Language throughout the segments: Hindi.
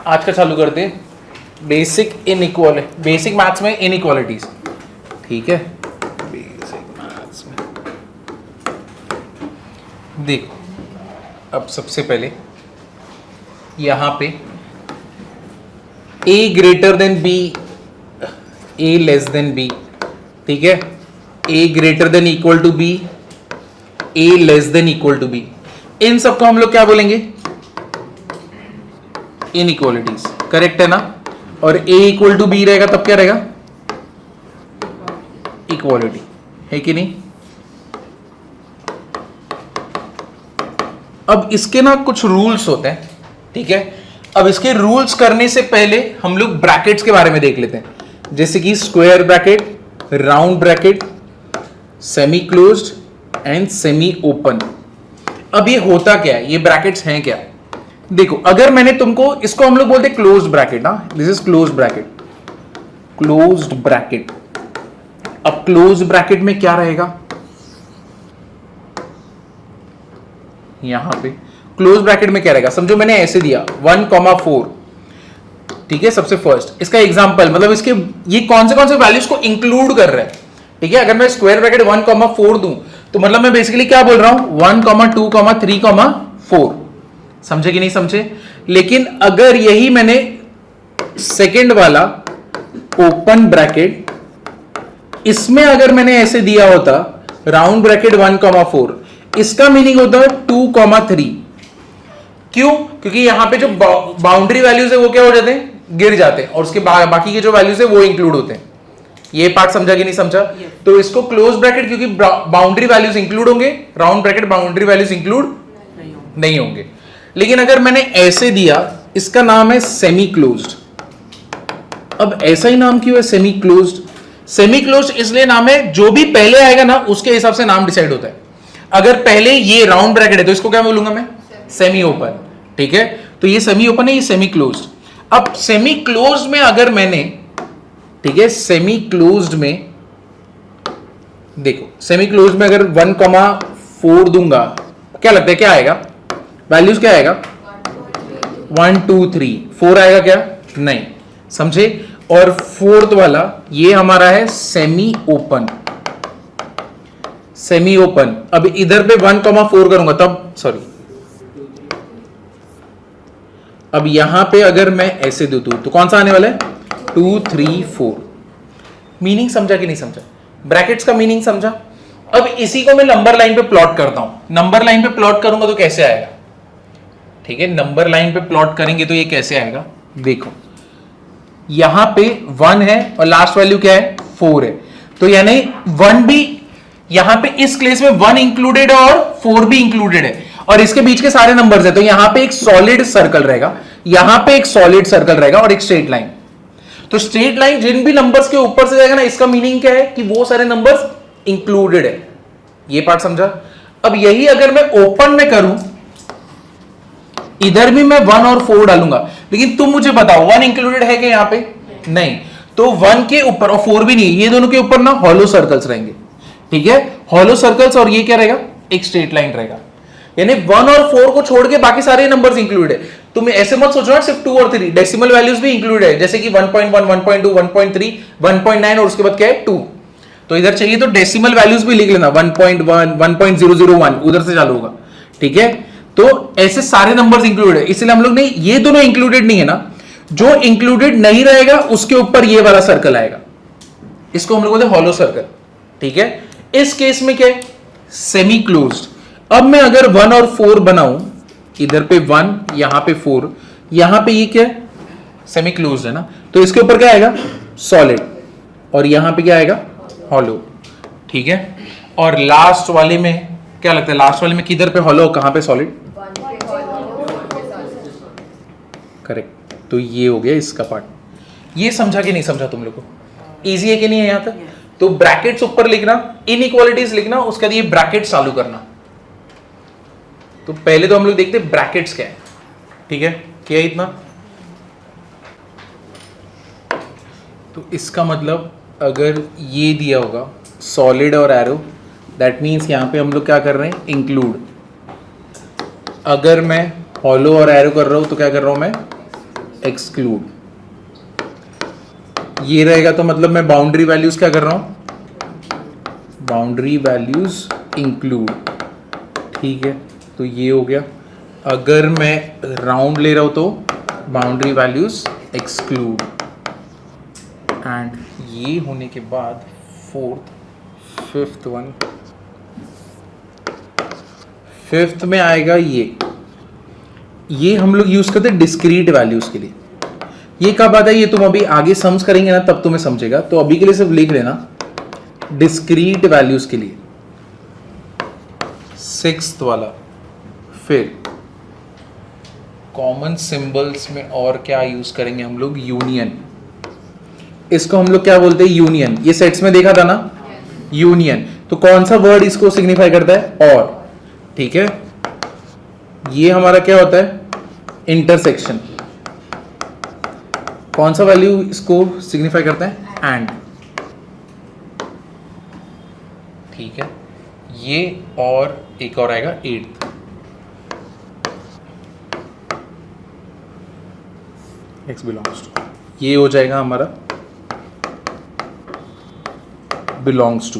आज का चालू करते हैं बेसिक मैथ्स में इनइक्वालिटीज। ठीक है, बेसिक मैथ्स में देखो, अब सबसे पहले यहां पे a greater than b, a less than b, ठीक है, a greater than equal to b, a less than equal to b, इन सबको हम लोग क्या बोलेंगे? इनइक्वालिटीज। करेक्ट है ना? और a इक्वल टू b रहेगा तब क्या रहेगा? इक्वालिटी है कि नहीं? अब इसके ना कुछ रूल्स होते हैं, ठीक है। अब इसके रूल्स करने से पहले हम लोग ब्रैकेट्स के बारे में देख लेते हैं, जैसे कि square bracket, round bracket, semi closed end semi open. अब ये होता क्या है, ये ब्रैकेट्स हैं क्या? देखो, अगर मैंने तुमको, इसको हम लोग बोलते हैं क्लोज्ड ब्रैकेट ना, this is closed bracket, closed bracket. अब क्लोज्ड ब्रैकेट में क्या रहेगा? यहां पे क्लोज ब्रैकेट में क्या रहेगा? समझो मैंने ऐसे दिया 1,4, ठीक है, सबसे फर्स्ट इसका एग्जांपल, मतलब इसके ये कौन से वैल्यूज को इंक्लूड कर रहा है, ठीक है। अगर मैं स्क्वायर ब्रैकेट 1,4 दूं तो मतलब मैं बेसिकली क्या बोल रहा हूं? 1, 2, 3, 4। समझे कि नहीं समझे? लेकिन अगर यही मैंने सेकेंड वाला ओपन ब्रैकेट, इसमें अगर मैंने ऐसे दिया होता राउंड ब्रैकेट 1,4, इसका मीनिंग होता है 2,3। क्यों? क्योंकि यहां पे जो बाउंड्री वैल्यूज है वो क्या हो जाते हैं? गिर जाते हैं, और उसके बाकी के जो वैल्यूज है वो इंक्लूड होते हैं। ये पार्ट समझा कि नहीं समझा? तो इसको क्लोज ब्रैकेट, क्योंकि बाउंड्री वैल्यूज इंक्लूड होंगे, round bracket boundary values include नहीं होंगे। लेकिन अगर मैंने ऐसे दिया, इसका नाम है सेमी क्लोज्ड। अब ऐसा ही नाम क्यों है सेमी क्लोज्ड? सेमी क्लोज्ड इसलिए नाम है, जो भी पहले आएगा ना उसके हिसाब से नाम डिसाइड होता है। अगर पहले ये राउंड ब्रैकेट है तो इसको क्या बोलूंगा मैं? सेमी ओपन, ठीक है। तो ये सेमी ओपन है, ये सेमी क्लोज्ड। अब सेमी क्लोज्ड में अगर मैंने, ठीक है, सेमी क्लोज्ड में देखो, सेमी क्लोज्ड में अगर 1,4 दूंगा, क्या लगता है क्या आएगा? वैल्यूज क्या आएगा? 1, 2, 3, 4 आएगा क्या? नहीं। समझे? और फोर्थ वाला ये हमारा है सेमी ओपन, सेमी ओपन। अब इधर पे 1,4 करूंगा तब, सॉरी, अब यहां पे अगर मैं ऐसे दूं तो कौन सा आने वाला है? 2, 3, 4। मीनिंग समझा कि नहीं समझा? ब्रैकेट्स का मीनिंग समझा? अब इसी को मैं नंबर लाइन पे प्लॉट करता हूं। नंबर लाइन पे प्लॉट करूंगा तो कैसे आएगा? ठीक है, नंबर लाइन पे प्लॉट करेंगे तो ये कैसे आएगा? देखो, यहां पे 1 है और लास्ट वैल्यू क्या है? 4 है। तो यानी 1 भी यहां पे इस केस में 1 इंक्लूडेड है और 4 भी इंक्लूडेड है, और इसके बीच के सारे नंबर्स है। तो यहां पे एक सॉलिड सर्कल रहेगा, यहां पे एक सॉलिड सर्कल रहेगा और एक स्ट्रेट लाइन। तो स्ट्रेट लाइन जिन भी नंबर्स के ऊपर से जाएगा ना, इसका मीनिंग क्या है? कि वो सारे नंबर्स इंक्लूडेड है। ये पार्ट समझा? अब यही अगर मैं ओपन में करूं, इधर भी मैं 1 और 4 डालूंगा, लेकिन तुम मुझे बताओ 1 इंक्लूडेड है कि यहां पे? नहीं। तो 1 के ऊपर और 4 भी नहीं, ये दोनों के ऊपर ना हॉलो सर्कल्स रहेंगे, ठीक है, हॉलो सर्कल्स। और ये क्या रहेगा? एक स्ट्रेट लाइन रहेगा। यानी 1 और 4 को छोड़ के बाकी सारे नंबर्स इंक्लूड है। तुम ऐसे मत सोचो ना सिर्फ 2 और 3, डेसिमल वैल्यूज भी इंक्लूड है, जैसे कि 1.1, 1.2, 1.3, 1.9 और उसके बाद क्या है? 2। तो इधर चाहिए तो डेसिमल वैल्यूज भी लिख लेना, 1.1, 1.001 उधर से चालू होगा, ठीक है। तो ऐसे सारे नंबर्स इंक्लूड है, इसलिए हम लोग नहीं, ये दोनों इंक्लूडेड नहीं है ना, जो इंक्लूडेड नहीं रहेगा उसके ऊपर ये वाला सर्कल आएगा, इसको हम लोग बोलते हैं हॉलो सर्कल, ठीक है। इस केस में क्या है? Semi closed. अब मैं अगर 1 और 4 बनाऊं, इधर पे 1, यहां पे 4, यहां पे ये क्या है? सेमी क्लोज्ड है ना, तो इसके ऊपर क्या आएगा? सॉलिड, और यहां पे क्या आएगा? हॉलो, ठीक है। और लास्ट वाले में क्या लगता है? लास्ट वाले में किधर पे हॉलो, कहां पे सॉलिड? करेक्ट। तो ये हो गया इसका पार्ट। ये समझा कि नहीं समझा तुम लोग को? इजी है कि नहीं है यहां तक? तो ब्रैकेट्स ऊपर लिखना, इनइक्वालिटीज लिखना, उसके बाद ये ब्रैकेट चालू करना। तो पहले तो हम लोग देखते हैं ब्रैकेट्स क्या है, ठीक है, क्या है इतना? तो इसका मतलब अगर ये दिया होगा सॉलिड और एरो, दैट मीन्स यहां पे हम लोग क्या कर रहे हैं? इंक्लूड। अगर मैं हॉलो और एरो कर रहा हूं तो क्या कर रहा हूं मैं? एक्सक्लूड, ये रहेगा तो मतलब मैं बाउंड्री वैल्यूज क्या कर रहा हूं, बाउंड्री वैल्यूज इंक्लूड, ठीक है। तो ये हो गया। अगर मैं राउंड ले रहा हूं तो बाउंड्री वैल्यूज एक्सक्लूड। एंड ये होने के बाद फिफ्थ वन, फिफ्थ में आएगा ये हम लोग यूज करते हैं डिस्क्रीट वैल्यूज के लिए। ये कब आता है, ये तुम अभी आगे सम्स करेंगे ना तब तुम्हें समझेगा, तो अभी के लिए सिर्फ लिख लेना डिस्क्रीट वैल्यूज के लिए, सिक्स्थ वाला। फिर कॉमन सिंबल्स में और क्या यूज करेंगे हम लोग, यूनियन। इसको हम लोग क्या बोलते हैं, यूनियन। ये सेट्स में देखा था ना, यूनियन। तो कौन सा वर्ड इसको सिग्निफाई करता है, और, ठीक है। ये हमारा क्या होता है, इंटरसेक्शन। कौन सा वैल्यू इसको सिग्निफाई करता है, एंड, ठीक है। ये और एक और आएगा एट्थ, x बिलोंग्स टू, ये हो जाएगा हमारा बिलोंग्स टू।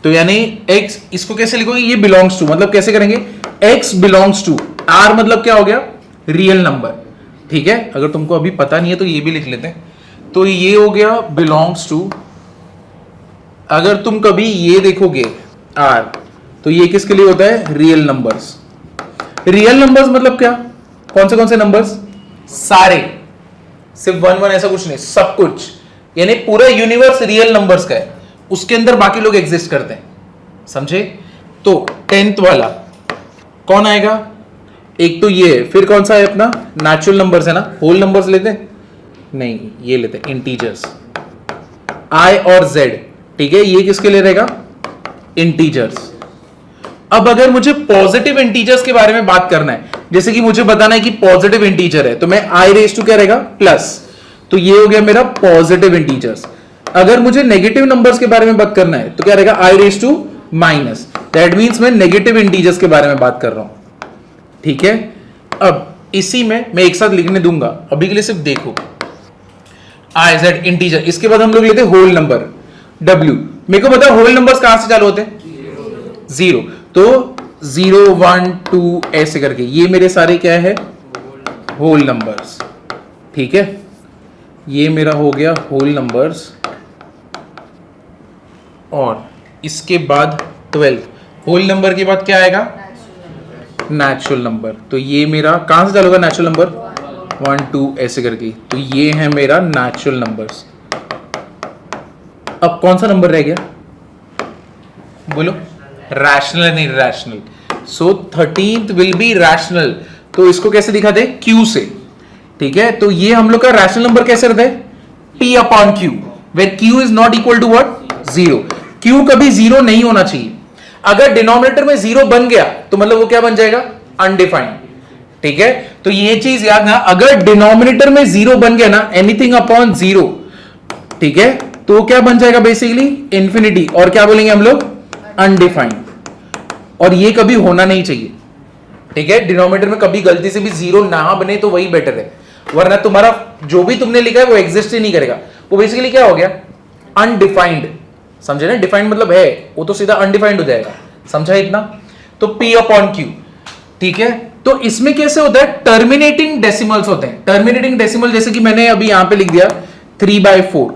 तो यानी x, इसको कैसे लिखोगे, ये बिलोंग्स टू मतलब कैसे करेंगे, x बिलोंग्स टू, r मतलब क्या हो गया, रियल नंबर, ठीक है। अगर तुमको अभी पता नहीं है तो ये भी लिख लेते हैं। तो ये हो गया बिलोंग्स टू। अगर तुम कभी ये देखोगे r, तो ये किसके लिए होता है, रियल नंबर्स। रियल नंबर्स मतलब क्या, कौन से नंबर्स, सारे, सिर्फ 1 1 ऐसा कुछ नहीं, सब कुछ, यानी पूरा यूनिवर्स रियल नंबर्स का है, उसके अंदर बाकी लोग एग्जिस्ट करते हैं, समझे। तो 10th वाला कौन आएगा, एक तो ये है, फिर कौन सा है अपना, नेचुरल नंबर्स है ना, होल नंबर्स लेते हैं नहीं, ये लेते हैं इंटीजर्स, i और z, ठीक है। ये किसके लिए रहेगा, इंटीजर्स। अब अगर मुझे पॉजिटिव इंटीजर्स के बारे में बात करना है, जैसे कि मुझे बताना है कि पॉजिटिव इंटीजर है, तो मैं i रेज टू क्या रहेगा, प्लस, तो ये हो गया मेरा पॉजिटिव इंटीजर्स। अगर मुझे नेगेटिव नंबर्स के बारे में बात करना है तो क्या रहेगा, i raise to minus, that means मैं नेगेटिव इंटीजर्स के बारे में बात कर रहा हूं, ठीक है। अब इसी में मैं एक साथ लिखने दूंगा, अभी के लिए सिर्फ देखो, i z इंटीजर, इसके बाद हम लोग लेते हैं होल नंबर w। मेरे को पता है होल नंबर्स कहां से चालू होते हैं, 0, तो 0 1 2 ऐसे करके ये मेरे सारे क्या है, होल नंबर्स, ठीक है। ये मेरा हो गया होल नंबर्स। और इसके बाद 12, होल नंबर के बाद क्या आएगा, नेचुरल नंबर। तो ये मेरा कहां से चालू होगा, नेचुरल नंबर 1 2 ऐसे करके, तो ये है मेरा नेचुरल नंबर्स। अब कौन सा नंबर रह गया, बोलो, रैशनल नहीं rational. So 13th will be rational. तो इसको कैसे दिखाते हैं, Q से, ठीक है। तो ये हम लोग का रैशनल नंबर कैसे रहता है, P upon Q, where Q is not equal to what, 0। Q कभी 0 नहीं होना चाहिए। अगर डिनोमिनेटर में 0 बन गया तो मतलब वो क्या बन जाएगा, अनडिफाइंड, ठीक है। तो ये चीज याद ना, अगर डिनोमिनेटर में 0 बन गया ना, एनीथिंग अपॉन 0, ठीक है, तो क्या बन जाएगा बेसिकली इंफिनिटी, और क्या बोलेंगे हम लोग, अनडिफाइंड। और ये कभी होना नहीं चाहिए, ठीक है। डिनोमिनेटर में कभी गलती से भी 0 ना बने तो वही बेटर है, वरना तुम्हारा जो भी तुमने लिखा है वो एग्जिस्ट ही नहीं करेगा। वो बेसिकली क्या हो गया, अनडिफाइंड, समझे ना। डिफाइंड मतलब है, वो तो सीधा अनडिफाइंड हो जाएगा, समझा इतना। तो P अपॉन Q, ठीक है। तो इसमें कैसे होता है, टर्मिनेटिंग डेसिमल्स होते हैं। टर्मिनेटिंग डेसिमल जैसे कि मैंने अभी यहां पे लिख दिया 3/4,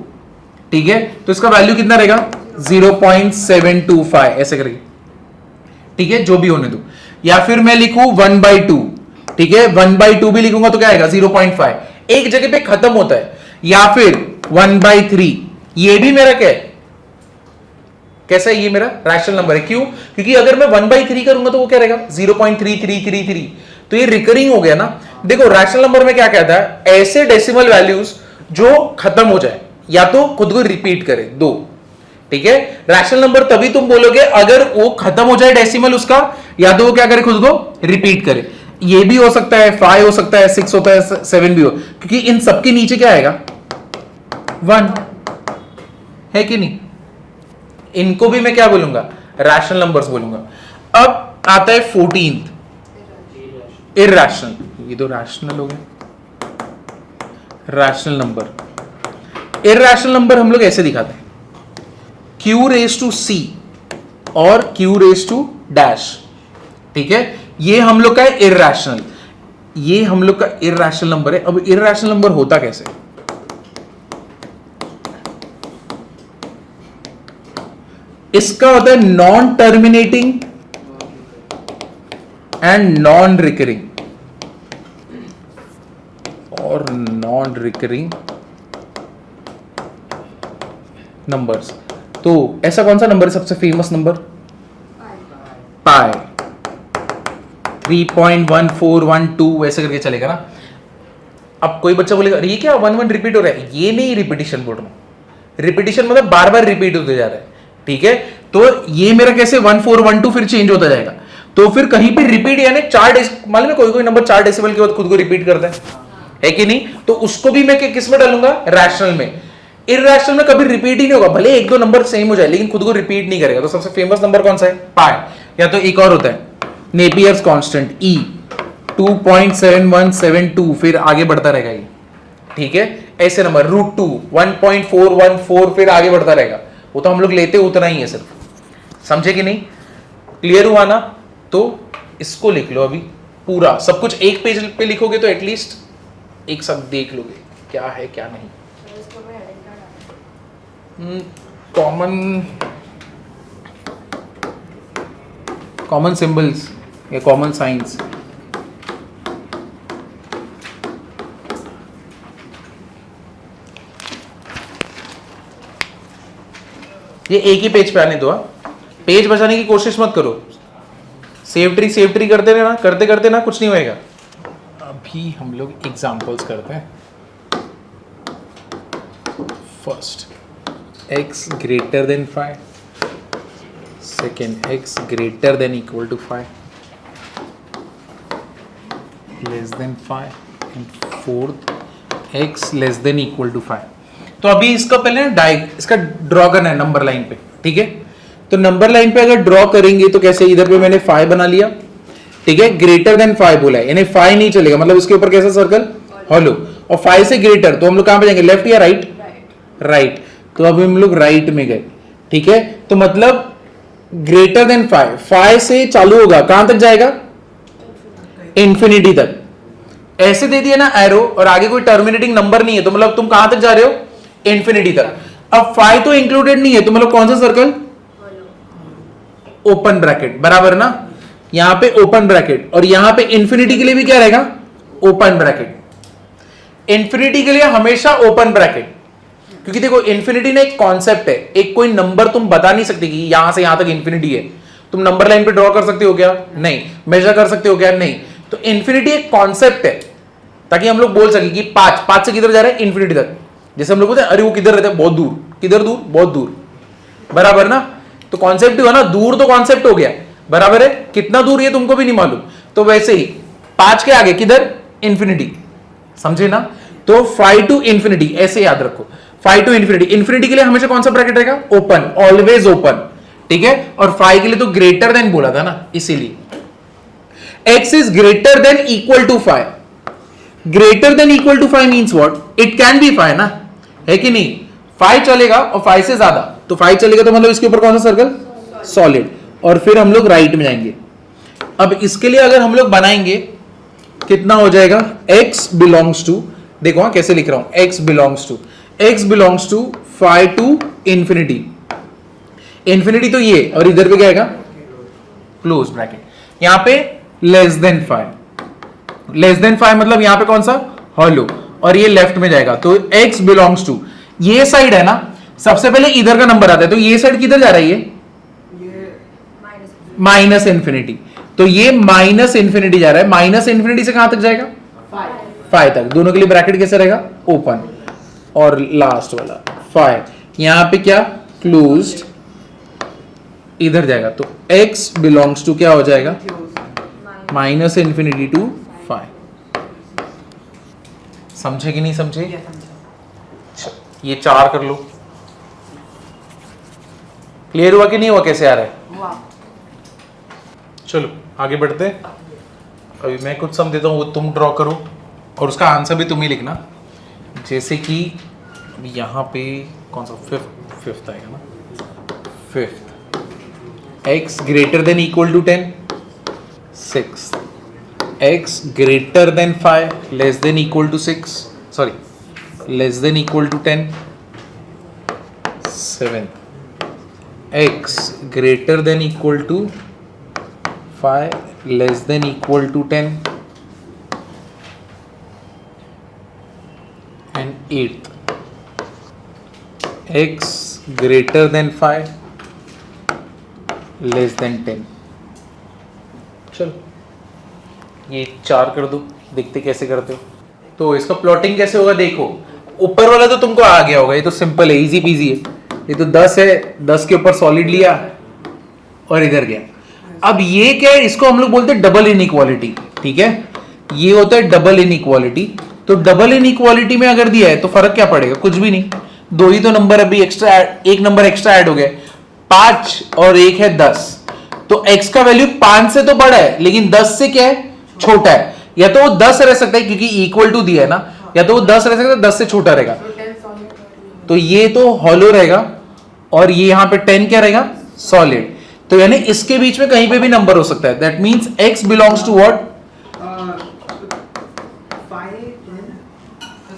ठीक है। तो इसका वैल्यू कितना रहेगा, 0.725 ऐसे करके, ठीक है, जो भी होने दो। या फिर मैं लिखूं 1/2, ठीक है, 1/2 भी लिखूंगा तो क्या आएगा, 0.5, एक जगह पे खत्म होता है। या फिर 1/3, ये भी मेरा क्या है, कैसा है, ये मेरा रैशनल नंबर है। क्यों, क्योंकि अगर मैं 1/3 करूंगा तो वो क्या रहेगा, 0.3333, तो ये रिकरिंग हो गया ना। देखो रैशनल नंबर में क्या कहता है, ऐसे डेसिमल वैल्यूज जो खत्म हो जाए या तो खुद को रिपीट करे, दो, ठीक है। रैशनल नंबर तभी तुम बोलोगे अगर वो खत्म हो जाए डेसिमल उसका, या तो वो क्या करे, खुद को रिपीट करे। ये भी हो सकता है, 5 हो सकता है, 6 होता है, 7 भी हो, क्योंकि इन सबके नीचे क्या आएगा, 1 है कि नहीं। इनको भी मैं क्या बोलूंगा, रैशनल नंबर्स बोलूंगा। अब आता है 14th, इरैशनल। ये तो रैशनल हो गया, रैशनल नंबर। इरैशनल नंबर हम लोग ऐसे दिखाते हैं, q रेज टू c और q रेज टू डैश, ठीक है, ये हम लोग का है इरैशनल, ये हम लोग का इरैशनल नंबर है। अब इरैशनल नंबर होता कैसे, इसका होता है non terminating and non recurring और नॉन रिकरिंग नंबर्स। तो ऐसा कौन सा नंबर है सबसे फेमस नंबर, पाई, 3.1412 ऐसे करके चलेगा ना। अब कोई बच्चा बोलेगा ये क्या 1 1 रिपीट हो रहा है, ये नहीं रिपीटिशन बोल रहा हूं, रिपीटिशन मतलब बार बार रिपीट होते जा रहा है, ठीक है। तो ये मेरा कैसे 1412 फिर चेंज होता जाएगा, तो फिर कहीं पे रिपीट यानी 4 मालूम है, कोई कोई नंबर 4 डेसिमल के बाद खुद को रिपीट करता है कि नहीं, तो उसको भी मैं किस में डालूंगा, रैशनल में। इरैशनल में कभी रिपीट ही नहीं होगा, भले एक दो नंबर सेम हो जाए लेकिन खुद को रिपीट नहीं करेगा। तो सबसे फेमस नंबर कौन सा है, पाई। या तो एक और होता है नेपियर्स कांस्टेंट E 2.7172, फिर आगे बढ़ता रहेगा ये, ठीक है। ऐसे नंबर √2 1.414, फिर आगे बढ़ता रहेगा, वो तो हम लोग लेते उतना ही है सिर्फ, समझे कि नहीं, क्लियर हुआ ना। तो इसको लिख लो अभी पूरा, सब कुछ एक पेज पे लिखोगे तो एटलीस्ट एक साथ देख लोगे क्या है क्या नहीं। कॉमन सिंबल्स या कॉमन साइंस, ये एक ही पेज पे आने दो, पेज बचाने की कोशिश मत करो, सेव ट्री करते रहना, करते करते ना कुछ नहीं होएगा। अभी हम लोग एग्जांपल्स करते हैं। First x greater than 5, second x greater than equal to 5, less than 5 and fourth x less than equal to 5। तो अभी इसका पहले ना इसका ड्रॉ करना है नंबर लाइन पे, ठीक है। तो नंबर लाइन पे अगर ड्रॉ करेंगे तो कैसे, इधर पे मैंने 5 बना लिया, ठीक है, ग्रेटर देन 5 बोला है, यानी 5 नहीं चलेगा, मतलब इसके ऊपर कैसा सर्कल, हॉलो, और 5 से ग्रेटर, तो हम लोग कहां पे जाएंगे, लेफ्ट या राइट, राइट। तो अभी हम लोग राइट में गए, ठीक है। तो मतलब ग्रेटर देन 5 से चालू होगा, कहां तक जाएगा, इंफिनिटी तक। ऐसे दे दिया ना एरो और आगे कोई टर्मिनेटिंग नंबर नहीं है, तो मतलब तुम कहां तक जा रहे हो, इंफिनिटी तक। अब 5 तो इंक्लूडेड नहीं है, तो मतलब कौन सा सर्कल, ओपन ब्रैकेट, बराबर ना, यहां पे ओपन ब्रैकेट, और यहां पे इंफिनिटी के लिए भी क्या रहेगा, ओपन ब्रैकेट। इंफिनिटी के लिए हमेशा ओपन ब्रैकेट, क्योंकि देखो इंफिनिटी ना एक कॉन्सेप्ट है, एक कोई नंबर तुम बता नहीं सकते कि यहां से यहां तक इंफिनिटी है। तुम नंबर लाइन पे ड्रॉ कर सकते हो क्या, नहीं। मेजर कर सकते हो क्या, नहीं। तो इंफिनिटी एक कॉन्सेप्ट है, ताकि हम लोग बोल सके कि 5 से किधर जा रहे हैं, इंफिनिटी तक। जैसे हम लोग बोलते हैं अरे वो किधर रहते हैं, बहुत दूर, किधर दूर, बहुत दूर, बराबर ना। तो कॉन्सेप्ट हुआ ना, दूर तो कॉन्सेप्ट हो गया, बराबर है, कितना दूर ये तुमको भी नहीं मालूम। तो वैसे ही 5 के आगे किधर, इंफिनिटी, समझे ना। तो 5 टू इंफिनिटी ऐसे याद रखो, 5 टू इंफिनिटी। इंफिनिटी के लिए हमेशा कौन सा ब्रैकेट रहेगा, ओपन, ऑलवेज ओपन, ठीक है। और 5 के लिए तो ग्रेटर देन बोला था ना, इसीलिए x is greater than equal to 5, greater than equal to 5 means what, it can be 5 ना, है कि नहीं। 5 चलेगा और 5 से ज्यादा, तो 5 चलेगा तो मतलब इसके ऊपर कौन सा सर्कल, सॉलिड। और फिर हम लोग राइट में जाएंगे। अब इसके लिए अगर हम लोग बनाएंगे कितना हो जाएगा, x belongs to, देखो हाँ कैसे लिख रहा हूं, x belongs to 5 to infinity, infinity तो ये, और इधर पे क्या आएगा, क्लोज ब्रैकेट, यहां पे लेस देन 5 मतलब यहां पे कौन सा, हॉलो, और ये लेफ्ट में जाएगा। तो x बिलोंग्स टू, ये साइड है ना, सबसे पहले इधर का नंबर आता है, तो ये साइड किधर जा रहा है, ये माइनस इंफिनिटी, तो ये माइनस इंफिनिटी जा रहा है। माइनस इंफिनिटी से कहां तक जाएगा, 5 तक। दोनों के लिए ब्रैकेट कैसे रहेगा, ओपन, और लास्ट वाला 5, यहां पे क्या, क्लोज्ड, इधर जाएगा। तो x बिलोंग्स टू क्या हो जाएगा, माइनस इंफिनिटी टू 5। समझे कि नहीं समझे, ये 4 कर लो, क्लियर हुआ कि नहीं हुआ, कैसे आ रहा है। चलो आगे बढ़ते हैं। अभी मैं कुछ सम देता हूं, वो तुम ड्रॉ करो और उसका आंसर भी तुम ही लिखना। जैसे कि यहाँ पे कौन सा फिफ्थ आएगा ना, fifth, x greater than equal to 10, six, x greater than 5 less than equal to 6, sorry less than equal to 10, seventh, x greater than equal to 5 less than equal to 10, and eighth, x greater than 5 less than 10. चलो ये 4 कर दो, देखते कैसे करते हो। तो इसका प्लॉटिंग कैसे होगा देखो, ऊपर वाला तो तुमको आ गया होगा, ये तो सिंपल है, इजी पीजी है। ये तो 10 है, 10 के ऊपर सॉलिड लिया और इधर गया। अब ये क्या है, इसको हम लोग बोलते हैं डबल इनइक्वालिटी, ठीक है, ये होता है डबल इनइक्वालिटी। तो डबल इनइक्वालिटी में अगर दिया है तो फर्क क्या पड़ेगा, कुछ भी नहीं, दो ही तो नंबर अभी एक्स्ट्रा, एक नंबर एक्स्ट्रा ऐड हो गया, 5 और 1 है 10, तो x का वैल्यू 5 से तो बड़ा है लेकिन 10 से क्या है, छोटा है। या तो वो 10 रह सकता है क्योंकि इक्वल टू दिया है ना, या तो वो 10 रह सकता है, 10 से छोटा रहेगा, तो ये तो हॉलो रहेगा और ये यहां पे 10 क्या रहेगा, सॉलिड। तो यानी इसके बीच में कहीं पे भी नंबर हो सकता है, that means x belongs to what,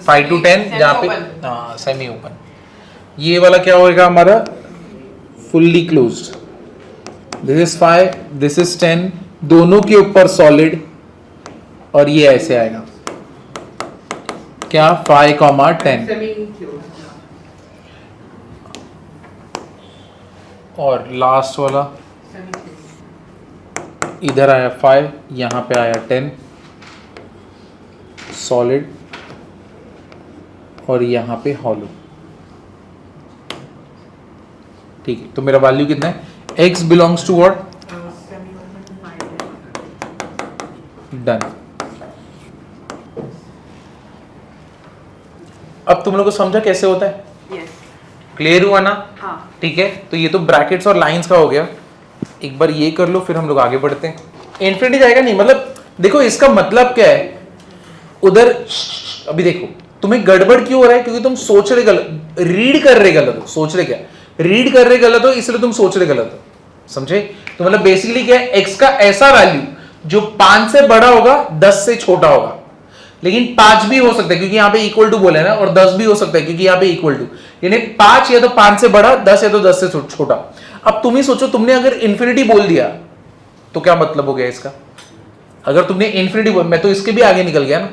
5 to 10, जहां पे हाँ सेमी ओपन। ये वाला क्या होगा हमारा, fully closed. This is 5, this is 10, दोनों के ऊपर सॉलिड, और ये ऐसे आएगा क्या, 5, 10, और लास्ट वाला इधर आया 5, यहां पे आया 10 सॉलिड, और यहां पे हॉलो, ठीक है। तो मेरा वैल्यू कितना है, x belongs to what, done. अब तुम लोग को समझा कैसे होता है, क्लियर हुआ ना, ठीक है। तो ये तो ब्रैकेट्स और लाइंस का हो गया, एक बार ये कर लो फिर हम लोग आगे बढ़ते हैं। इन्फिनिटी जाएगा नहीं, मतलब देखो इसका मतलब क्या है, उधर अभी देखो तुम्हें गड़बड़ क्यों हो रहा है, क्योंकि तुम सोच रहे गलत, रीड कर रहे गलत हो, सोच रहे क्या, रीड कर रहे गलत हो, इसलिए तुम सोच रहे गलत हो, समझे। तो मतलब बेसिकली क्या है, x का ऐसा वैल्यू जो 5 से बड़ा होगा 10 से छोटा होगा, लेकिन 5 भी हो सकता है क्योंकि यहां पे इक्वल टू बोले ना, और 10 भी हो सकता है क्योंकि यहां पे इक्वल टू, यानी 5 या तो 5 से बड़ा, 10 या तो 10 से छोटा। अब तुम ही सोचो, तुमने अगर इन्फिनिटी बोल दिया तो क्या मतलब हो गया इसका, अगर तुमने इन्फिनिटी बोल, मैं तो इसके भी आगे निकल गया ना,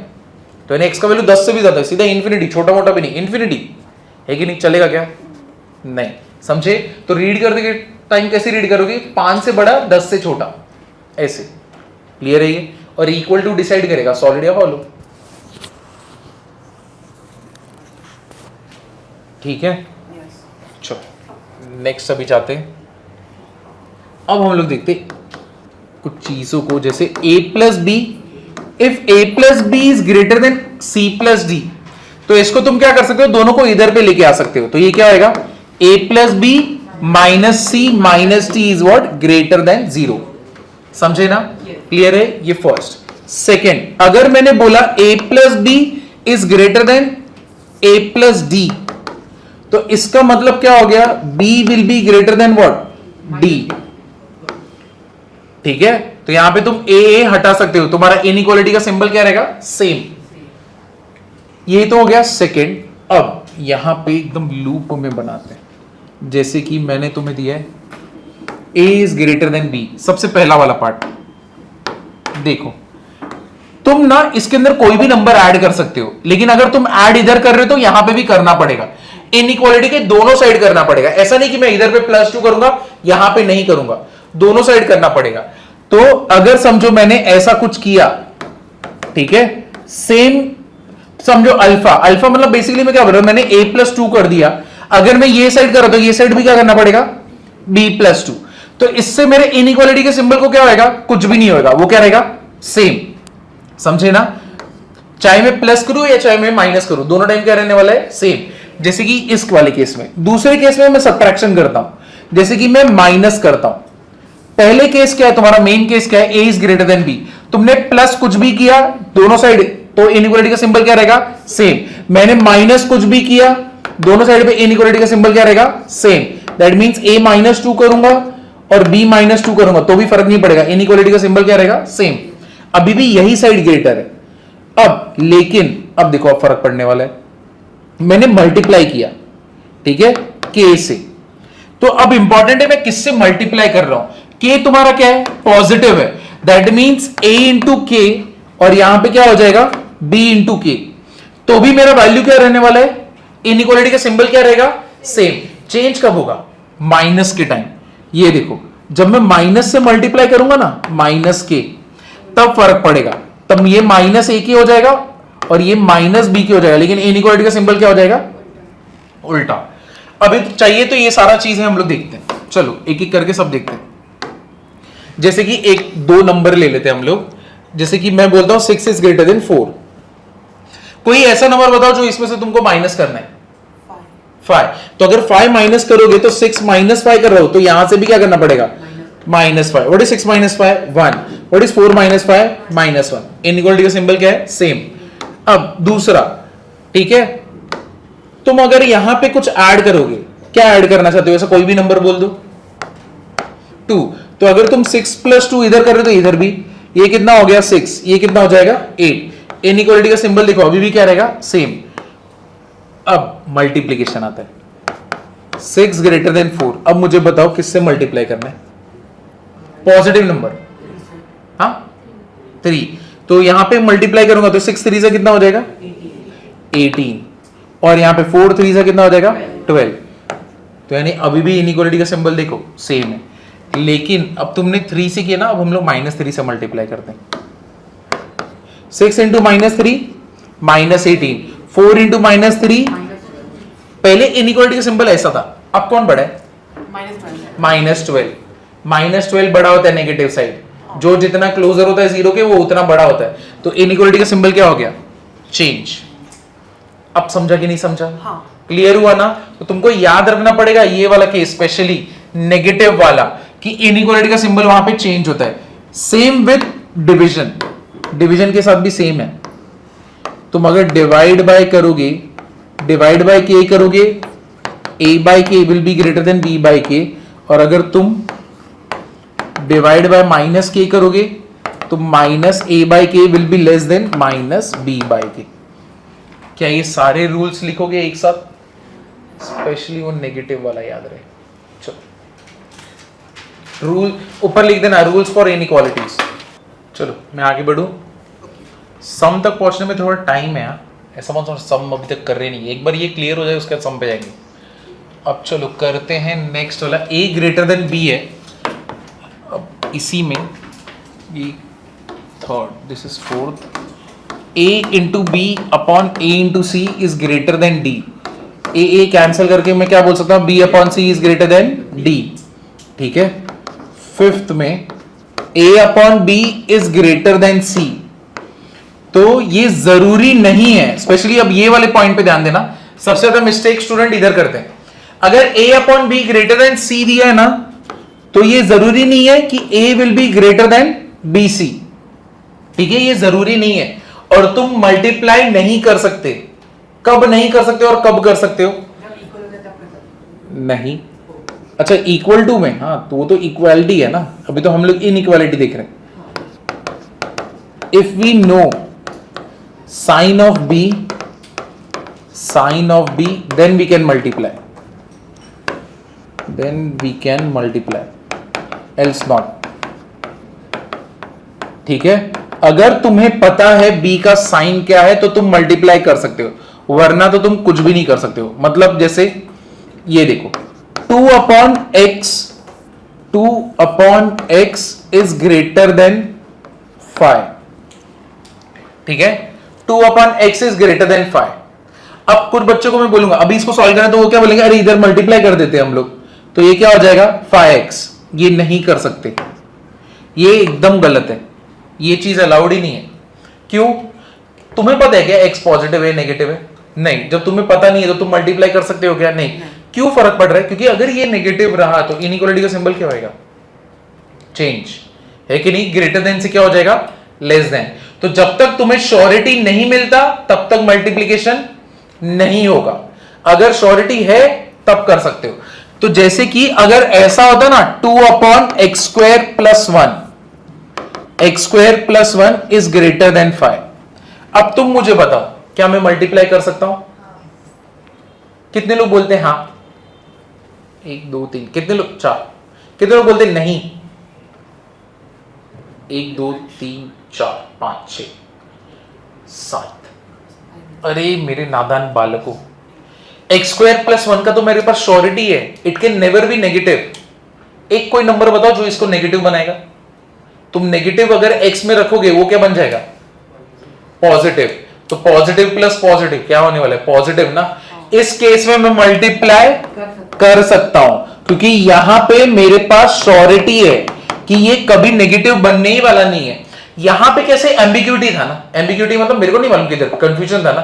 तो यानी x का वैल्यू 10 से भी ज्यादा, सीधा इन्फिनिटी, छोटा मोटा भी नहीं, इन्फिनिटी है कि नहीं, चलेगा क्या, नहीं, समझे। तो रीड करने के टाइम कैसे रीड करोगे, 5 से बड़ा 10 से छोटा, ऐसे, क्लियर है ये, और इक्वल टू डिसाइड करेगा सॉलिड या हॉलो, ठीक है। चलो नेक्स्ट अभी जाते हैं, अब हम लोग देखते कुछ चीजों को, जैसे a plus B, if a plus B is greater than c plus D, तो इसको तुम क्या कर सकते हो, दोनों को इधर पे लेके आ सकते हो, तो ये क्या होगा, a plus B minus C minus T is what, greater than 0, समझे ना, क्लियर है ये फर्स्ट। सेकेंड, अगर मैंने बोला a plus B is greater than a plus D, तो इसका मतलब क्या हो गया, b will be greater than what, d, ठीक है। तो यहां पे तुम a हटा सकते हो, तुम्हारा इनइक्वालिटी का सिंबल क्या रहेगा, सेम। ये तो हो गया सेकेंड। अब यहां पे एकदम लूप में बनाते हैं, जैसे कि मैंने तुम्हें दिया है a is greater than b, सबसे पहला वाला पार्ट देखो, तुम ना इसके अंदर कोई भी नंबर ऐड कर सकते हो, लेकिन अगर तुम ऐड इधर कर रहे हो तो यहां पे भी करना पड़ेगा, इनइक्वालिटी के दोनों साइड करना पड़ेगा, ऐसा नहीं कि मैं इधर पे +2 करूंगा यहां पे नहीं करूंगा, दोनों साइड करना पड़ेगा। तो अगर समझो मैंने ऐसा कुछ किया, ठीक है, सेम समझो अल्फा, अल्फा मतलब बेसिकली मैं क्या बोल रहा हूं, मैंने a+2 कर दिया, अगर मैं ये साइड कर रहा तो ये साइड भी क्या करना पड़ेगा, b+2, तो इससे मेरे इनइक्वालिटी के सिंबल को क्या होगा, कुछ भी नहीं होगा, वो क्या रहेगा, सेम, समझे ना। चाहे मैं प्लस करूं या चाहे मैं माइनस करूं, दोनों टाइम क्या रहने वाला है, सेम। जैसे कि इस वाले केस में, दूसरे केस में मैं सब्ट्रैक्शन करता हूं, जैसे कि मैं माइनस करता हूं। पहले केस क्या है, तुम्हारा मेन केस क्या है, a is greater than b, तुमने प्लस कुछ भी किया, दोनों साइड तो इनइक्वालिटी का सिंबल क्या रहेगा, सेम। मैंने माइनस कुछ भी किया, दोनों साइड पे इनइक्वालिटी का सिंबल क्या रहेगा, सेम। दैट मींस a -2 करूंगा और b -2 करूंगा तो भी फर्क नहीं पड़ेगा, इनइक्वालिटी का सिंबल क्या रहेगा, सेम। अभी भी यही साइड ग्रेटर है। अब लेकिन अब देखो अब फर्क पड़ने वाला है, मैंने मल्टीप्लाई किया, ठीक है, k से। तो अब इंपॉर्टेंट है मैं किससे मल्टीप्लाई कर रहा हूं। k तुम्हारा क्या है, पॉजिटिव है, दैट मींस a इंटू के और यहां पे क्या हो जाएगा, b इंटू के। तो भी मेरा वैल्यू क्या रहने वाला है, इनइक्वालिटी का सिंबल क्या रहेगा, सेम। चेंज कब होगा, माइनस के टाइम। ये देखो जब मैं माइनस से मल्टीप्लाई करूंगा ना, माइनस के, तब फर्क पड़ेगा, तब ये माइनस ए के हो जाएगा और ये माइनस बी के हो जाएगा, लेकिन इनइक्वालिटी का सिंबल क्या हो जाएगा, उल्टा। अभी तो चाहिए तो ये सारा चीजें हम लोग देखते हैं, चलो एक एक करके सब देखते हैं। जैसे कि एक दो नंबर ले लेते हैं हम लोग, जैसे कि मैं बोलता हूं 6 इज ग्रेटर देन 4। कोई ऐसा नंबर बताओ जो इसमें से तुमको माइनस करना है, 5। तो अगर 5 माइनस करोगे तो 6 -5 कर रहे हो, तो यहां से भी क्या करना पड़ेगा, -5। What is 6 - 5, 1। What is 4 - 5, -1। Inequality का सिंबल क्या है, सेम। अब दूसरा, ठीक है, तुम अगर यहां पे कुछ ऐड करोगे, क्या ऐड करना चाहते हो, ऐसा कोई भी नंबर बोल दो, 2। तो अगर तुम 6 + 2 इधर कर रहे हो तो इधर भी, ये कितना हो गया 6, ये कितना हो जाएगा 8। इनइक्वालिटी का सिंबल देखो अभी भी क्या रहेगा, सेम। अब मल्टीप्लीकेशन आता है, 6 ग्रेटर देन 4। अब मुझे बताओ किससे मल्टीप्लाई करना है, पॉजिटिव नंबर, हाँ 3। तो यहां पे मल्टीप्लाई करूंगा तो 6 3 से कितना हो जाएगा, 18। और यहां पे 4 3 से कितना हो जाएगा, 12। तो यानी अभी भी इनइक्वालिटी का सिंबल देखो सेम है, लेकिन अब तुमने 3 से किया ना, अब हम लोग -3 से मल्टीप्लाई करते हैं। 6 इंटू -3 -18, 4 इंटू -3। पहले इनइक्वालिटी का सिंबल ऐसा था, अब कौन बड़ा है, -12। -12 बड़ा होता है नेगेटिव साइड, जो जितना क्लोजर होता है जीरो के वो उतना बड़ा होता है। तो इनइक्वालिटी का सिंबल क्या हो गया, चेंज। अब समझा कि नहीं समझा, हाँ। क्लियर हुआ ना। तो तुमको याद रखना पड़ेगा ये वाला केस, स्पेशली नेगेटिव वाला, कि इनइक्वालिटी का सिंबल वहां पे चेंज होता है। सेम विद डिवीजन, डिवीजन के साथ भी सेम है। तुम अगर डिवाइड बाय करोगे, डिवाइड बाय के करोगे, a by K will be greater than b by K. और अगर तुम डिवाइड बाय -k करोगे तो -a by K will be less than -b by K. क्या ये सारे रूल्स लिखोगे एक साथ, स्पेशली वो नेगेटिव वाला याद रहे। चलो रूल ऊपर लिख देना, रूल्स फॉर इनइक्वालिटीज। चलो मैं आगे बढ़ूं, सम तक पहुंचने में थोड़ा टाइम है यार, ऐसा मत समझो सम अभी तक कर रहे नहीं, एक बार ये क्लियर हो जाए उसके बाद सम पे जाएंगे। अब चलो करते हैं नेक्स्ट वाला, a ग्रेटर देन b है। अब इसी में ये third, this is fourth, a into B upon a into C is greater than d। a cancel करके मैं क्या बोल सकता हूं, b upon C is greater than d, ठीक है। फिफ्थ में a upon b is greater than c। तो ये जरूरी नहीं है, स्पेशली अब ये वाले पॉइंट पे ध्यान देना, सबसे ज्यादा मिस्टेक स्टूडेंट इधर करते हैं। अगर a upon B greater than c दिया है ना, तो ये जरूरी नहीं है कि a will be greater than B C, ठीक है, ये जरूरी नहीं है। और तुम मल्टीप्लाई नहीं कर सकते, कब नहीं कर सकते और कब कर सकते हो, नहीं। अच्छा इक्वल टू में, हाँ तो वो तो इक्वालिटी है ना, अभी तो हम लोग इनइक्वालिटी देख रहे हैं। If we know sign of b, then we can multiply, else not, ठीक है। अगर तुम्हें पता है b का साइन क्या है तो तुम मल्टीप्लाई कर सकते हो, वरना तो तुम कुछ भी नहीं कर सकते हो। मतलब जैसे ये देखो 2 upon x is greater than 5, ठीक है, 2 upon x is greater than 5। अब कुछ बच्चों को मैं बोलूंगा अभी इसको सॉल्व करना, तो वो क्या बोलेंगे, अरे इधर मल्टीप्लाई कर देते हैं हम लोग, तो ये क्या हो जाएगा 5x। ये नहीं कर सकते, ये एकदम गलत है, ये चीज अलाउड ही नहीं है। क्यों, तुम्हें पता है क्या x पॉजिटिव है नेगेटिव है, नहीं। जब तुम्हें पता नहीं है तो तुम मल्टीप्लाई कर सकते हो क्या, नहीं। क्यों फर्क पड़ रहा है, क्योंकि अगर ये नेगेटिव रहा तो इनइक्वालिटी का सिंबल क्या होगा, चेंज, है कि नहीं। ग्रेटर देन से क्या हो जाएगा, लेस देन। तो जब तक तुम्हें श्योरिटी नहीं मिलता तब तक मल्टीप्लीकेशन नहीं होगा, अगर श्योरिटी है तब कर सकते हो। तो जैसे कि अगर ऐसा होता ना 2/x² + 1, x² + 1 is greater than 5। अब तुम मुझे बताओ क्या मैं मल्टीप्लाई कर सकता हूं? कितने लोग बोलते हैं हाँ? 1 2 3। कितने लोग? 4। कितने लोग बोलते हैं नहीं? 1 2 3 4 5 6 7। अरे मेरे नादान बालकों, x² + 1 का तो मेरे पास श्योरिटी है, it can never be negative. एक कोई नंबर बताओ जो इसको नेगेटिव बनाएगा। तुम नेगेटिव अगर x में रखोगे वो क्या बन जाएगा? पॉजिटिव। तो पॉजिटिव प्लस पॉजिटिव क्या होने वाला है? पॉजिटिव ना। इस केस में मैं मल्टीप्लाई कर सकता हूं क्योंकि यहां पे मेरे पास श्योरिटी है कि ये कभी नेगेटिव बनने ही वाला नहीं है। यहां पे कैसे एम्बिग्यूटी था ना, एम्बिग्यूटी मतलब मेरे को नहीं मालूम किधर कंफ्यूजन था ना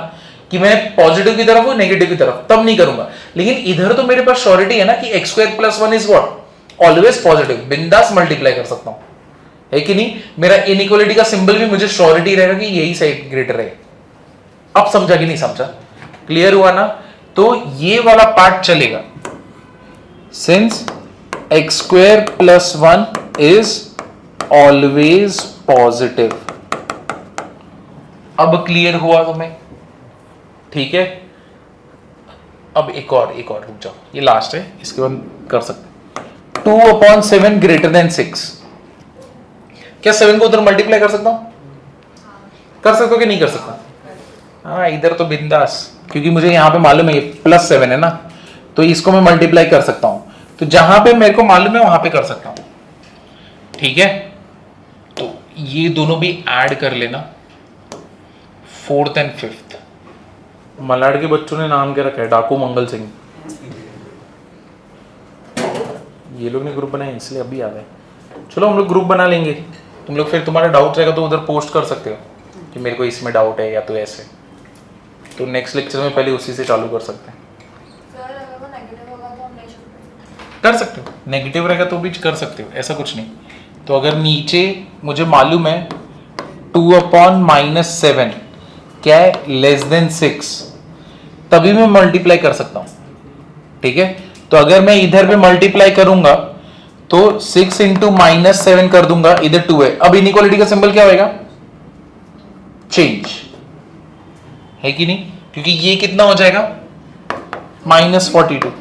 कि मैं पॉजिटिव की तरफ हूं नेगेटिव की तरफ, तब नहीं करूंगा। लेकिन इधर तो मेरे पास श्योरिटी है ना कि x² + 1 is what? Always positive. बिंदास मल्टीप्लाई कर सकता हूं, है कि नहीं? मेरा इनइक्वालिटी का सिंबल भी मुझे श्योरिटी रहेगा कि यही साइड ग्रेटर है। अब समझा कि नहीं समझा? क्लियर हुआ ना? तो ये वाला पार्ट चलेगा। Since x² + 1 is always positive. अब क्लियर हुआ तुम्हें? ठीक है। अब एक और रुक जाओ, ये लास्ट है, इसके बाद कर सकते। 2/7 ग्रेटर देन 6। क्या 7 को उधर मल्टीप्लाई कर सकता हूं? कर सकता हूं कि नहीं कर सकता? हाँ, इधर तो बिंदास, क्योंकि मुझे यहां पे मालूम है +7 है ना, तो इसको मैं मल्टीप्लाई कर सकता हूं। तो जहां पे मेरे को मालूम है वहां पे कर सकता हूं। ठीक है, तो ये दोनों भी ऐड कर लेना, 4th और 5th। मलाड के बच्चों ने नाम क्या रखा है? डाकू मंगल सिंह। ये लोग ने ग्रुप बनाया इसलिए अभी आ गए। चलो हम लोग ग्रुप बना लेंगे, तुम लोग फिर तुम्हारा डाउट रहेगा तो उधर पोस्ट कर सकते हो कि मेरे को इसमें डाउट है या तो ऐसे। तो नेक्स्ट लेक्चर में पहले उसी से चालू कर सकते हैं। सर अगर वो नेगेटिव होगा तो हम नहीं शुरू कर सकते हो, नेगेटिव रहेगा तो भी कर सकते हो, ऐसा कुछ नहीं। तो अगर नीचे मुझे मालूम है 2/-7 क्या है? लेस देन 6, तभी मैं मल्टीप्लाई कर सकता हूं। ठीक है, तो अगर मैं इधर पे मल्टीप्लाई करूंगा तो 6 × -7 कर दूंगा, इधर 2 है। अब इनइक्वालिटी का सिंबल क्या होगा? चेंज, है कि नहीं? क्योंकि ये कितना हो जाएगा? -42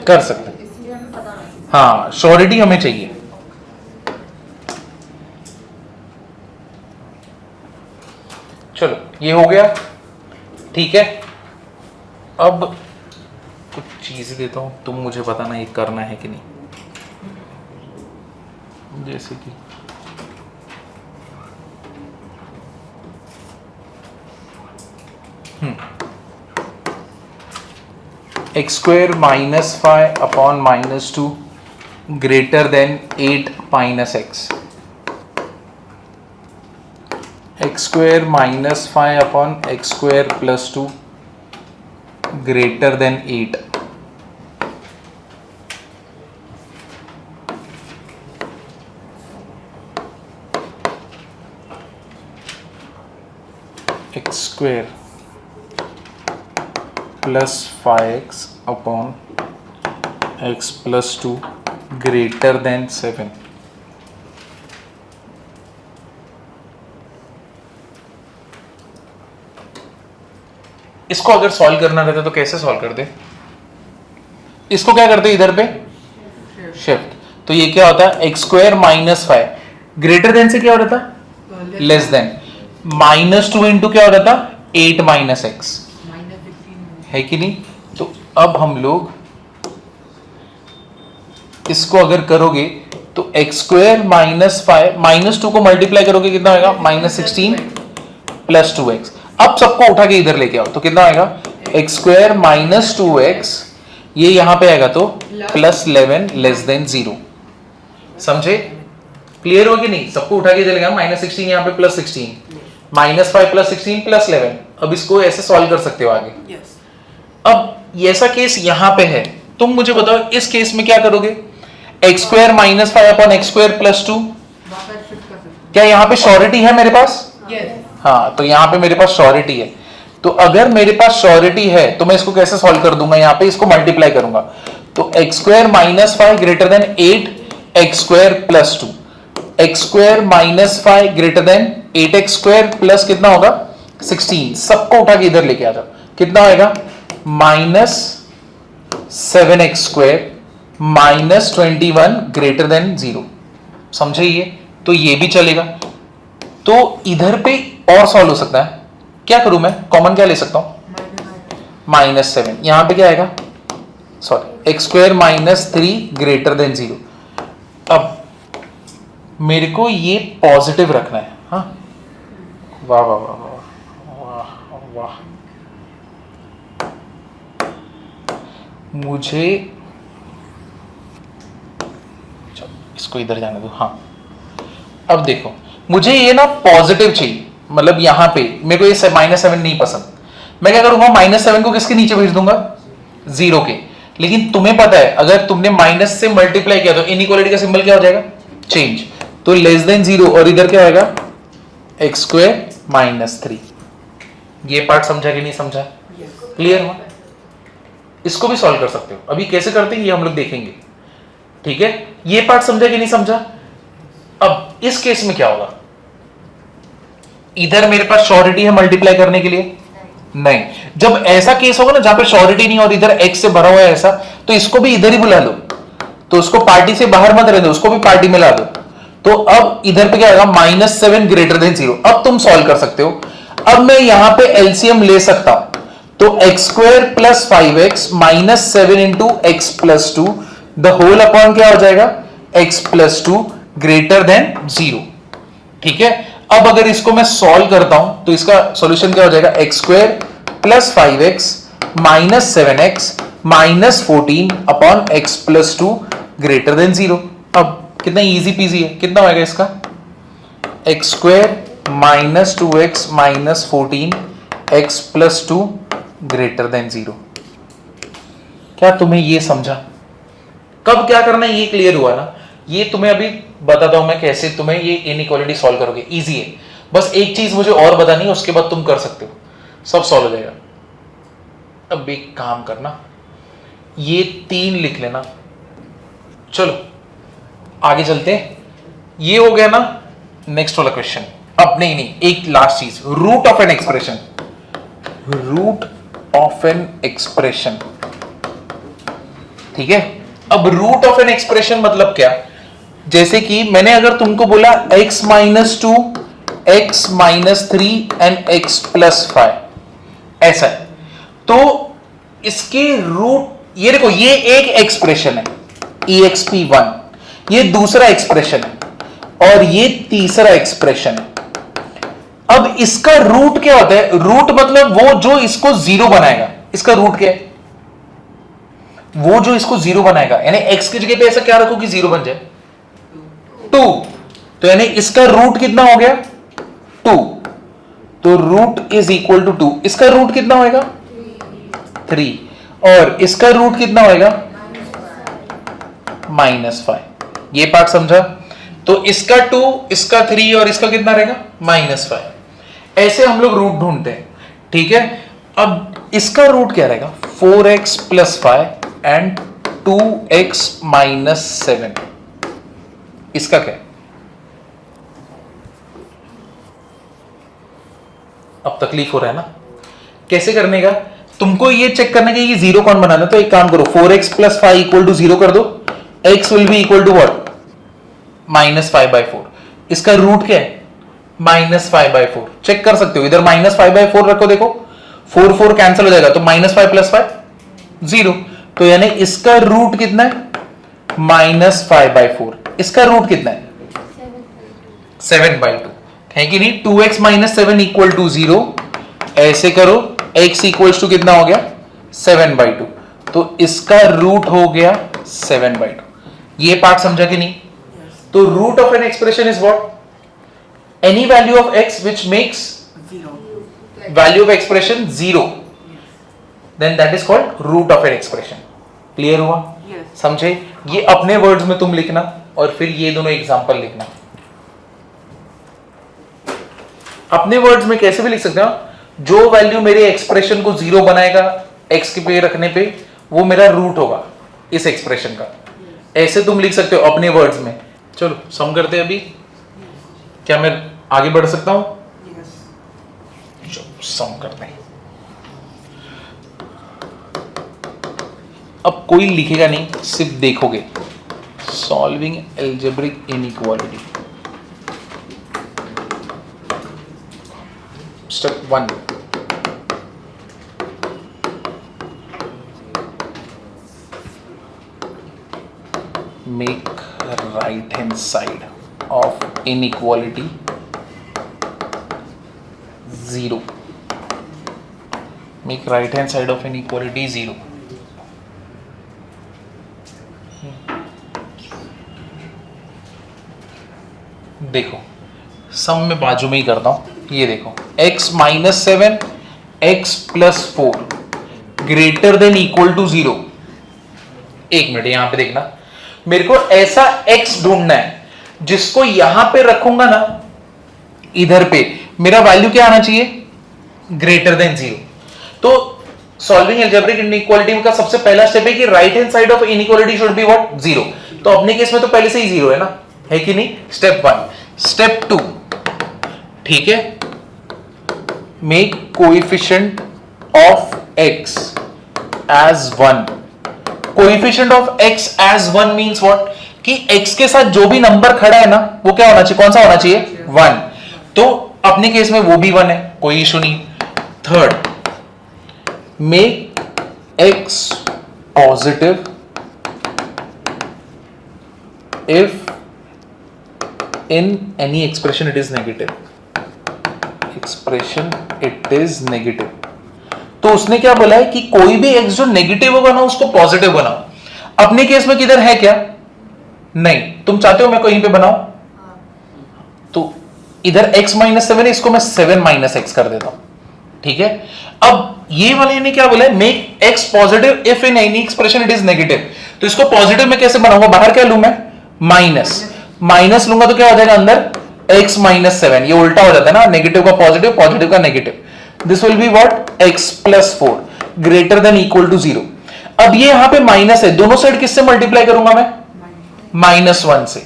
कर सकते हैं। इसलिए हमें पता नहीं। हाँ, श्योरिटी हमें चाहिए। चलो ये हो गया, ठीक है। अब कुछ चीजें देता हूं, तुम मुझे बताना ये करना है कि नहीं। जैसे कि x² - 5/-2 greater than 8 - x। x² - 5/x² + 2 greater than 8। x² + 5x + 2 greater than 7। इसको अगर सॉल्व करना रहता तो कैसे सॉल्व करते? इसको क्या करते इधर पे? शिफ्ट। तो ये क्या होता है? x² - 5 ग्रेटर देन से क्या हो रहा था? Less than. -2 इंटू क्या हो रहा था? 8 - x, है कि नहीं? तो अब हम लोग इसको अगर करोगे तो x² - 5 -2 को मल्टीप्लाई करोगे कितना होगा? -16 + 2x। अब सबको उठा के इधर लेके आओ तो कितना आएगा? x² - 2x, ये यहां पे आएगा तो +11 लेस देन 0। समझे? क्लियर हो कि नहीं? सबको उठा के चलेगा, -16 यहाँ पे +16, -5 + 16 +11। अब इसको ऐसे सॉल्व कर सकते हो आगे। अब ऐसा केस यहां पे है, तुम मुझे बताओ इस केस में क्या करोगे? x² - 5/x² + 2 क्या यहाँ पे श्योरिटी है मेरे पास? Yes. हाँ, तो यहाँ पे मेरे पास श्योरिटी है। तो अगर मेरे पास श्योरिटी है तो मैं इसको कैसे सॉल्व कर दूंगा? यहाँ पे इसको मल्टीप्लाई करूंगा। तो x square minus 5 greater than 8 x square plus 2, x square minus 5 greater than 8 x square plus कितना होगा? 16। सबको उठा के इधर लेके आ जाओ। कितना होएगा? Minus 7 x square minus 21 greater than 0। समझे ये? तो ये भी चलेगा। तो इधर पे और सॉल्व हो सकता है। क्या करूं मैं? कॉमन क्या ले सकता हूं? -7। यहां पे क्या आएगा? Sorry, x square minus 3 greater than 0। अब मेरे को ये पॉजिटिव रखना है। हाँ, वाह वाह वाह वाह वाह वाह। मुझे इसको इधर जाने दो। हाँ, अब देखो, मुझे ये ना पॉजिटिव चाहिए, मतलब यहां पे मेरे को ये -7 नहीं पसंद। मैं क्या करूंगा? -7 को किसके नीचे भेज दूंगा? 0 के। लेकिन तुम्हें पता है अगर तुमने माइनस से मल्टीप्लाई किया तो इनइक्वालिटी का सिंबल क्या हो जाएगा? चेंज। तो लेस देन 0 और इधर क्या आएगा? X square minus 3। ये पार्ट समझा कि नहीं समझा? क्लियर हुआ? इसको भी सॉल्व कर सकते हो। अभी कैसे करते हैं ये हम लोग देखेंगे। ठीक है, ये पार्ट समझा कि नहीं समझा? अब इस केस में क्या होगा? इधर मेरे पास श्योरिटी है मल्टीप्लाई करने के लिए? नहीं। जब ऐसा केस होगा ना जहां पे श्योरिटी नहीं और इधर एक्स से भरा हुआ है ऐसा, तो इसको भी इधर ही बुला लो। तो उसको पार्टी से बाहर मत रहने दो, उसको भी पार्टी में ला दो। तो अब इधर पे क्या आएगा? -7 ग्रेटर देन 0। अब तुम सॉल्व कर सकते हो। अब मैं यहां पे एलसीएम ले सकता हूं। तो x square plus 5x minus 7 into x plus 2 the whole upon क्या हो जाएगा? X plus 2 greater than 0। ठीक है, अब अगर इसको मैं सॉल्व करता हूं तो इसका सॉल्यूशन क्या हो जाएगा? X square plus 5x minus 7x minus 14 upon x plus 2 greater than 0। अब कितना इजी पीजी है। कितना होगा इसका? X square minus 2x minus 14 x plus 2 greater than 0। क्या तुम्हें ये समझा? कब क्या करना है ये क्लियर हुआ ना? ये तुम्हें अभी बताता हूं मैं कैसे तुम्हें ये इनइक्वालिटी सॉल्व करोगे। इजी है, बस एक चीज मुझे और बतानी है, उसके बाद तुम कर सकते हो, सब सॉल्व हो जाएगा। अब एक काम करना, ये 3 लिख लेना। चलो आगे चलते हैं। ये हो गया ना, नेक्स्ट वाला क्वेश्चन। अब नहीं, एक लास्ट चीज, root of an expression. Root of an expression, ठीक है। अब रूट ऑफ एन एक्सप्रेशन मतलब क्या? जैसे कि मैंने अगर तुमको बोला x minus 2 x minus 3 and x plus 5, ऐसा है, तो इसके रूट, ये देखो, ये एक एक्सप्रेशन है exp1, ये दूसरा एक्सप्रेशन है और ये तीसरा एक्सप्रेशन है। अब इसका रूट क्या होता है? रूट मतलब वो जो इसको 0 बनाएगा, इसका रूट क्या है? वो जो इसको 0 बनाएगा, यानी x की जगह पे ऐसा क्या रखो कि 0 बन जाए? 2। तो यानी इसका रूट कितना हो गया? 2। तो रूट इज इक्वल टू 2। इसका रूट कितना होएगा? 3। और इसका रूट कितना होएगा? -5। ये पार्ट समझा? तो इसका 2, इसका 3 और इसका कितना रहेगा? -5। ऐसे हम लोग रूट ढूंढते हैं, ठीक है। अब इसका रूट क्या रहेगा? 4x plus 5 and 2x minus 7। इसका क्या है? अब तकलीफ हो रहा है ना, कैसे करने का? तुमको ये चेक करना कि ये 0 कौन बनाना। तो एक काम करो, 4x प्लस 5 इक्वल टू 0 कर दो। x will be equal to what? -5/4। इसका रूट क्या है? -5/4। चेक कर सकते हो, इधर -5/4 रखो, देखो 4 4 कैंसिल हो जाएगा, तो -5 प्लस 5 0। तो यानी इसका रूट कितना है? -5/4। इसका रूट कितना है? 7/2 है कि नहीं? 2x minus 7 equal to 0। ऐसे करो, x इक्वल्स टू कितना हो गया? 7/2। तो इसका रूट हो गया 7/2। ये पार्ट समझा कि नहीं? तो root of an expression is what? Any value of x which makes value of expression 0, then that is called root of an expression. Clear हुआ? समझे? ये अपने वर्ड्स में तुम लिखना और फिर ये दोनों एग्जांपल लिखना। अपने वर्ड्स में कैसे भी लिख सकते हो, जो वैल्यू मेरे एक्सप्रेशन को 0 बनाएगा x के पे रखने पे, वो मेरा रूट होगा इस एक्सप्रेशन का। ऐसे तुम लिख सकते हो अपने वर्ड्स में। चलो सम करते हैं अभी। क्या मैं आगे बढ़ सकता हूं? चलो सम करते हैं। अब कोई लिखेगा नहीं, सिर्फ देखोगे। Solving algebraic inequality, step 1, make right hand side of inequality 0. Make right hand side of inequality 0. देखो सम में बाजू में ही करता हूं। ये देखो x minus 7 x plus 4 greater than equal to 0। एक मिनट यहां पे देखना, मेरे को ऐसा x ढूंढना है जिसको यहां पे रखूंगा ना, इधर पे मेरा वैल्यू क्या आना चाहिए? Greater than 0। तो सॉल्विंग अलजेब्रिक इनइक्वालिटी का सबसे पहला स्टेप है कि right hand side of inequality should be what? 0। तो अपने केस में तो पहले से ही 0 है ना, है कि नहीं? स्टेप 1। स्टेप 2, ठीक है, make coefficient of x as 1। Coefficient of x as 1 means what? कि x के साथ जो भी नंबर खड़ा है ना, वो क्या होना चाहिए? कौन सा होना चाहिए? 1। तो अपने केस में वो भी 1 है, कोई इशू नहीं। Third, make x positive if in any expression it is negative. Expression it is negative. तो उसने क्या बोला है कि कोई भी x जो नेगेटिव होगा ना, उसको पॉजिटिव बनाओ। अपने केस में किधर है क्या? नहीं। तुम चाहते हो मैं कहीं पे बनाऊं? तो इधर x माइनस 7 है, इसको मैं 7 माइनस x कर देता हूं, ठीक है। अब ये वाले ने क्या बोला है? Make x positive if in any expression it is negative. तो इसको पॉजिटिव में कैसे बनाऊंगा? बाहर क्या लूं मैं? माइनस। माइनस लूंगा तो क्या हो जाएगा अंदर? x minus 7। ये उल्टा हो जाता है ना, नेगेटिव का पॉजिटिव, पॉजिटिव का negative. This will be what? x plus 4 greater than equal to 0। अब ये यहां पे माइनस है, दोनों साइड किससे मल्टीप्लाई करूंगा मैं? -1 से,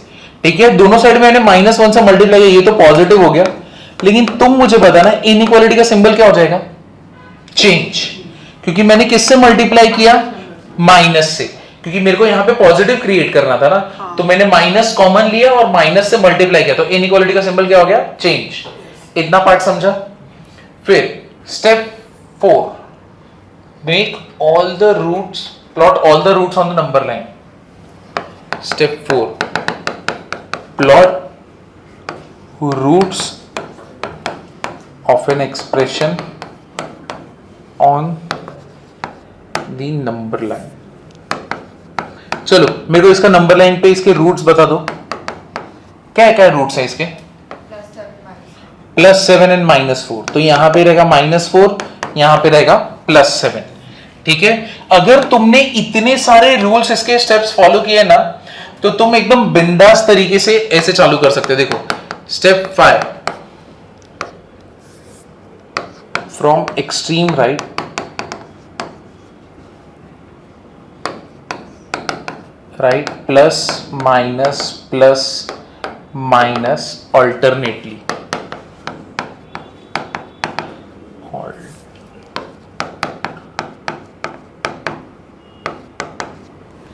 ठीक है। दोनों साइड में मैंने -1 से मल्टीप्लाई किया, ये तो पॉजिटिव हो गया। लेकिन तुम मुझे बताना इनइक्वालिटी का सिंबल क्या हो जाएगा? चेंज। क्योंकि मैंने किससे मल्टीप्लाई किया? माइनस से, क्योंकि मेरे को यहां पे पॉजिटिव क्रिएट करना था ना। तो मैंने माइनस कॉमन लिया और माइनस से मल्टीप्लाई किया, तो इनइक्वालिटी का सिंबल क्या हो गया? चेंज। इतना पार्ट समझा? फिर step 4, make all the roots, plot all the roots on the number line. Step 4, plot roots of an expression on the number line। चलो मेरे को इसका नंबर लाइन पे इसके रूट्स बता दो। क्या क्या रूट्स है इसके? +7 एंड -4। तो यहां पे रहेगा -4, यहां पे रहेगा +7, ठीक है। अगर तुमने इतने सारे रूल्स, इसके स्टेप्स फॉलो किए ना, तो तुम एकदम बिंदास तरीके से ऐसे चालू कर सकते हो। देखो step 5, from extreme right plus minus alternately।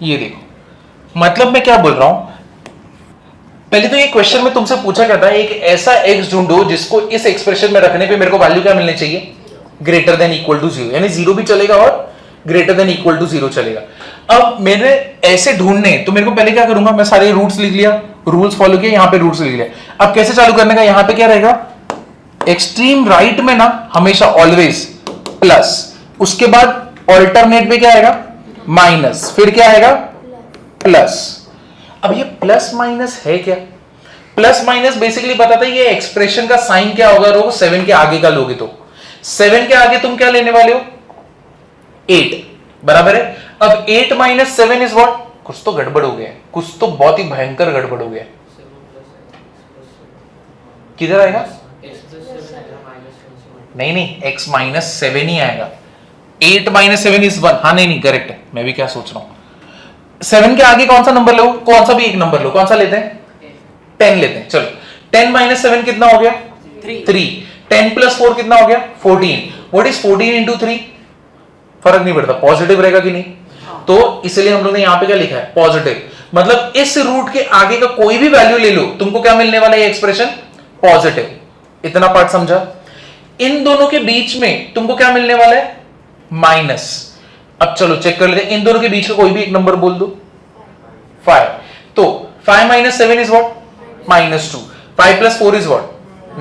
ये देखो, मतलब मैं क्या बोल रहा हूं। पहले तो ये क्वेश्चन में तुमसे पूछा गया था, एक ऐसा x ढूंढो जिसको इस एक्सप्रेशन में रखने पे मेरे को वैल्यू क्या मिलनी चाहिए? Greater than equal to 0। यानी 0 भी चलेगा और ग्रेटर देन इक्वल टू 0 चलेगा। अब मेरे ऐसे ढूंढने, तो मेरे को पहले क्या करूंगा? मैं सारे रूट्स लिख लिया, रूल्स फॉलो किए, यहां पे रूट्स लिख लिया। अब कैसे चालू करने का? यहां पे क्या रहेगा? एक्सट्रीम राइट में ना हमेशा ऑलवेज प्लस, उसके बाद ऑल्टरनेट पे क्या आएगा? माइनस, फिर क्या आएगा? प्लस। अब ये प्लस माइनस है क्या? प्लस माइनस बेसिकली बताता है ये एक्सप्रेशन का साइन क्या होगा। रो 7 के आगे का लोगे तो 7 के आगे तुम क्या लेने वाले हो? 8, बराबर है। अब 8 माइनस 7 इज व्हाट? कुछ तो गड़बड़ हो गया, कुछ तो बहुत ही भयंकर गड़बड़ हो गया। किधर आएगा? नहीं नहीं, x माइनस 7 ही आएगा। 8 माइनस 7 इज 1। हाँ नहीं नहीं करेक्ट है, मैं भी क्या सोच रहा हूं। 7 के आगे कौन सा नंबर लो, कौन सा भी एक नंबर लो, कौन सा लेते हैं? 10 लेते हैं। चलो 10 माइनस 7 कितना हो गया? 3। 10 प्लस 4 कितना हो गया? 14। What is 14 into 3? फर्क नहीं पड़ता, पॉजिटिव रहेगा कि नहीं। तो इसलिए हम लोग ने यहां पे क्या लिखा है? पॉजिटिव। मतलब इस रूट के आगे का कोई भी वैल्यू ले लो, तुमको क्या मिलने वाला है? ये एक्सप्रेशन पॉजिटिव। इतना पार्ट समझा? इन दोनों के बीच में तुमको क्या मिलने वाला है? माइनस। अब चलो चेक कर लेते हैं, इन दोनों के बीच का कोई भी एक नंबर बोल दो। 5। तो 5 minus 7 is what? -2। 5 plus 4 is what?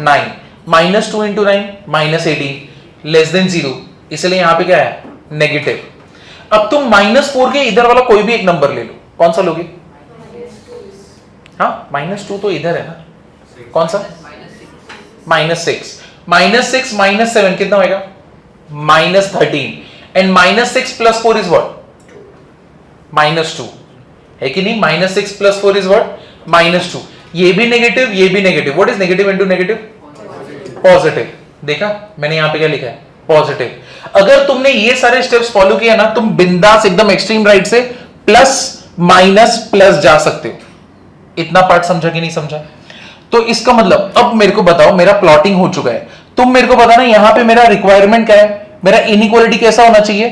9। -2 into 9 -18 less than 0, इसलिए यहां पे क्या है? नेगेटिव। अब तुम -4 के इधर वाला कोई भी एक नंबर ले लो, कौन सा लोगे? हाँ -2 तो इधर है ना, कौन सा? -6। -6 माइनस 7 कितना होगा? -13। And -6 plus 4 is what? -2 है कि नहीं? -6 प्लस 4 इज व्हाट? -2। ये भी नेगेटिव, ये भी negative. What is negative into negative? Positive. देखा मैंने यहां पे क्या लिखा है? पॉजिटिव। अगर तुमने ये सारे स्टेप्स फॉलो किया ना, तुम बिंदास एकदम एक्सट्रीम राइट से प्लस माइनस प्लस जा सकते हो। इतना पार्ट समझा कि नहीं समझा? तो इसका मतलब अब मेरे को बताओ, मेरा प्लॉटिंग हो चुका है, तुम मेरे को बताना यहां पे मेरा रिक्वायरमेंट क्या है? मेरा इनइक्वालिटी कैसा होना चाहिए?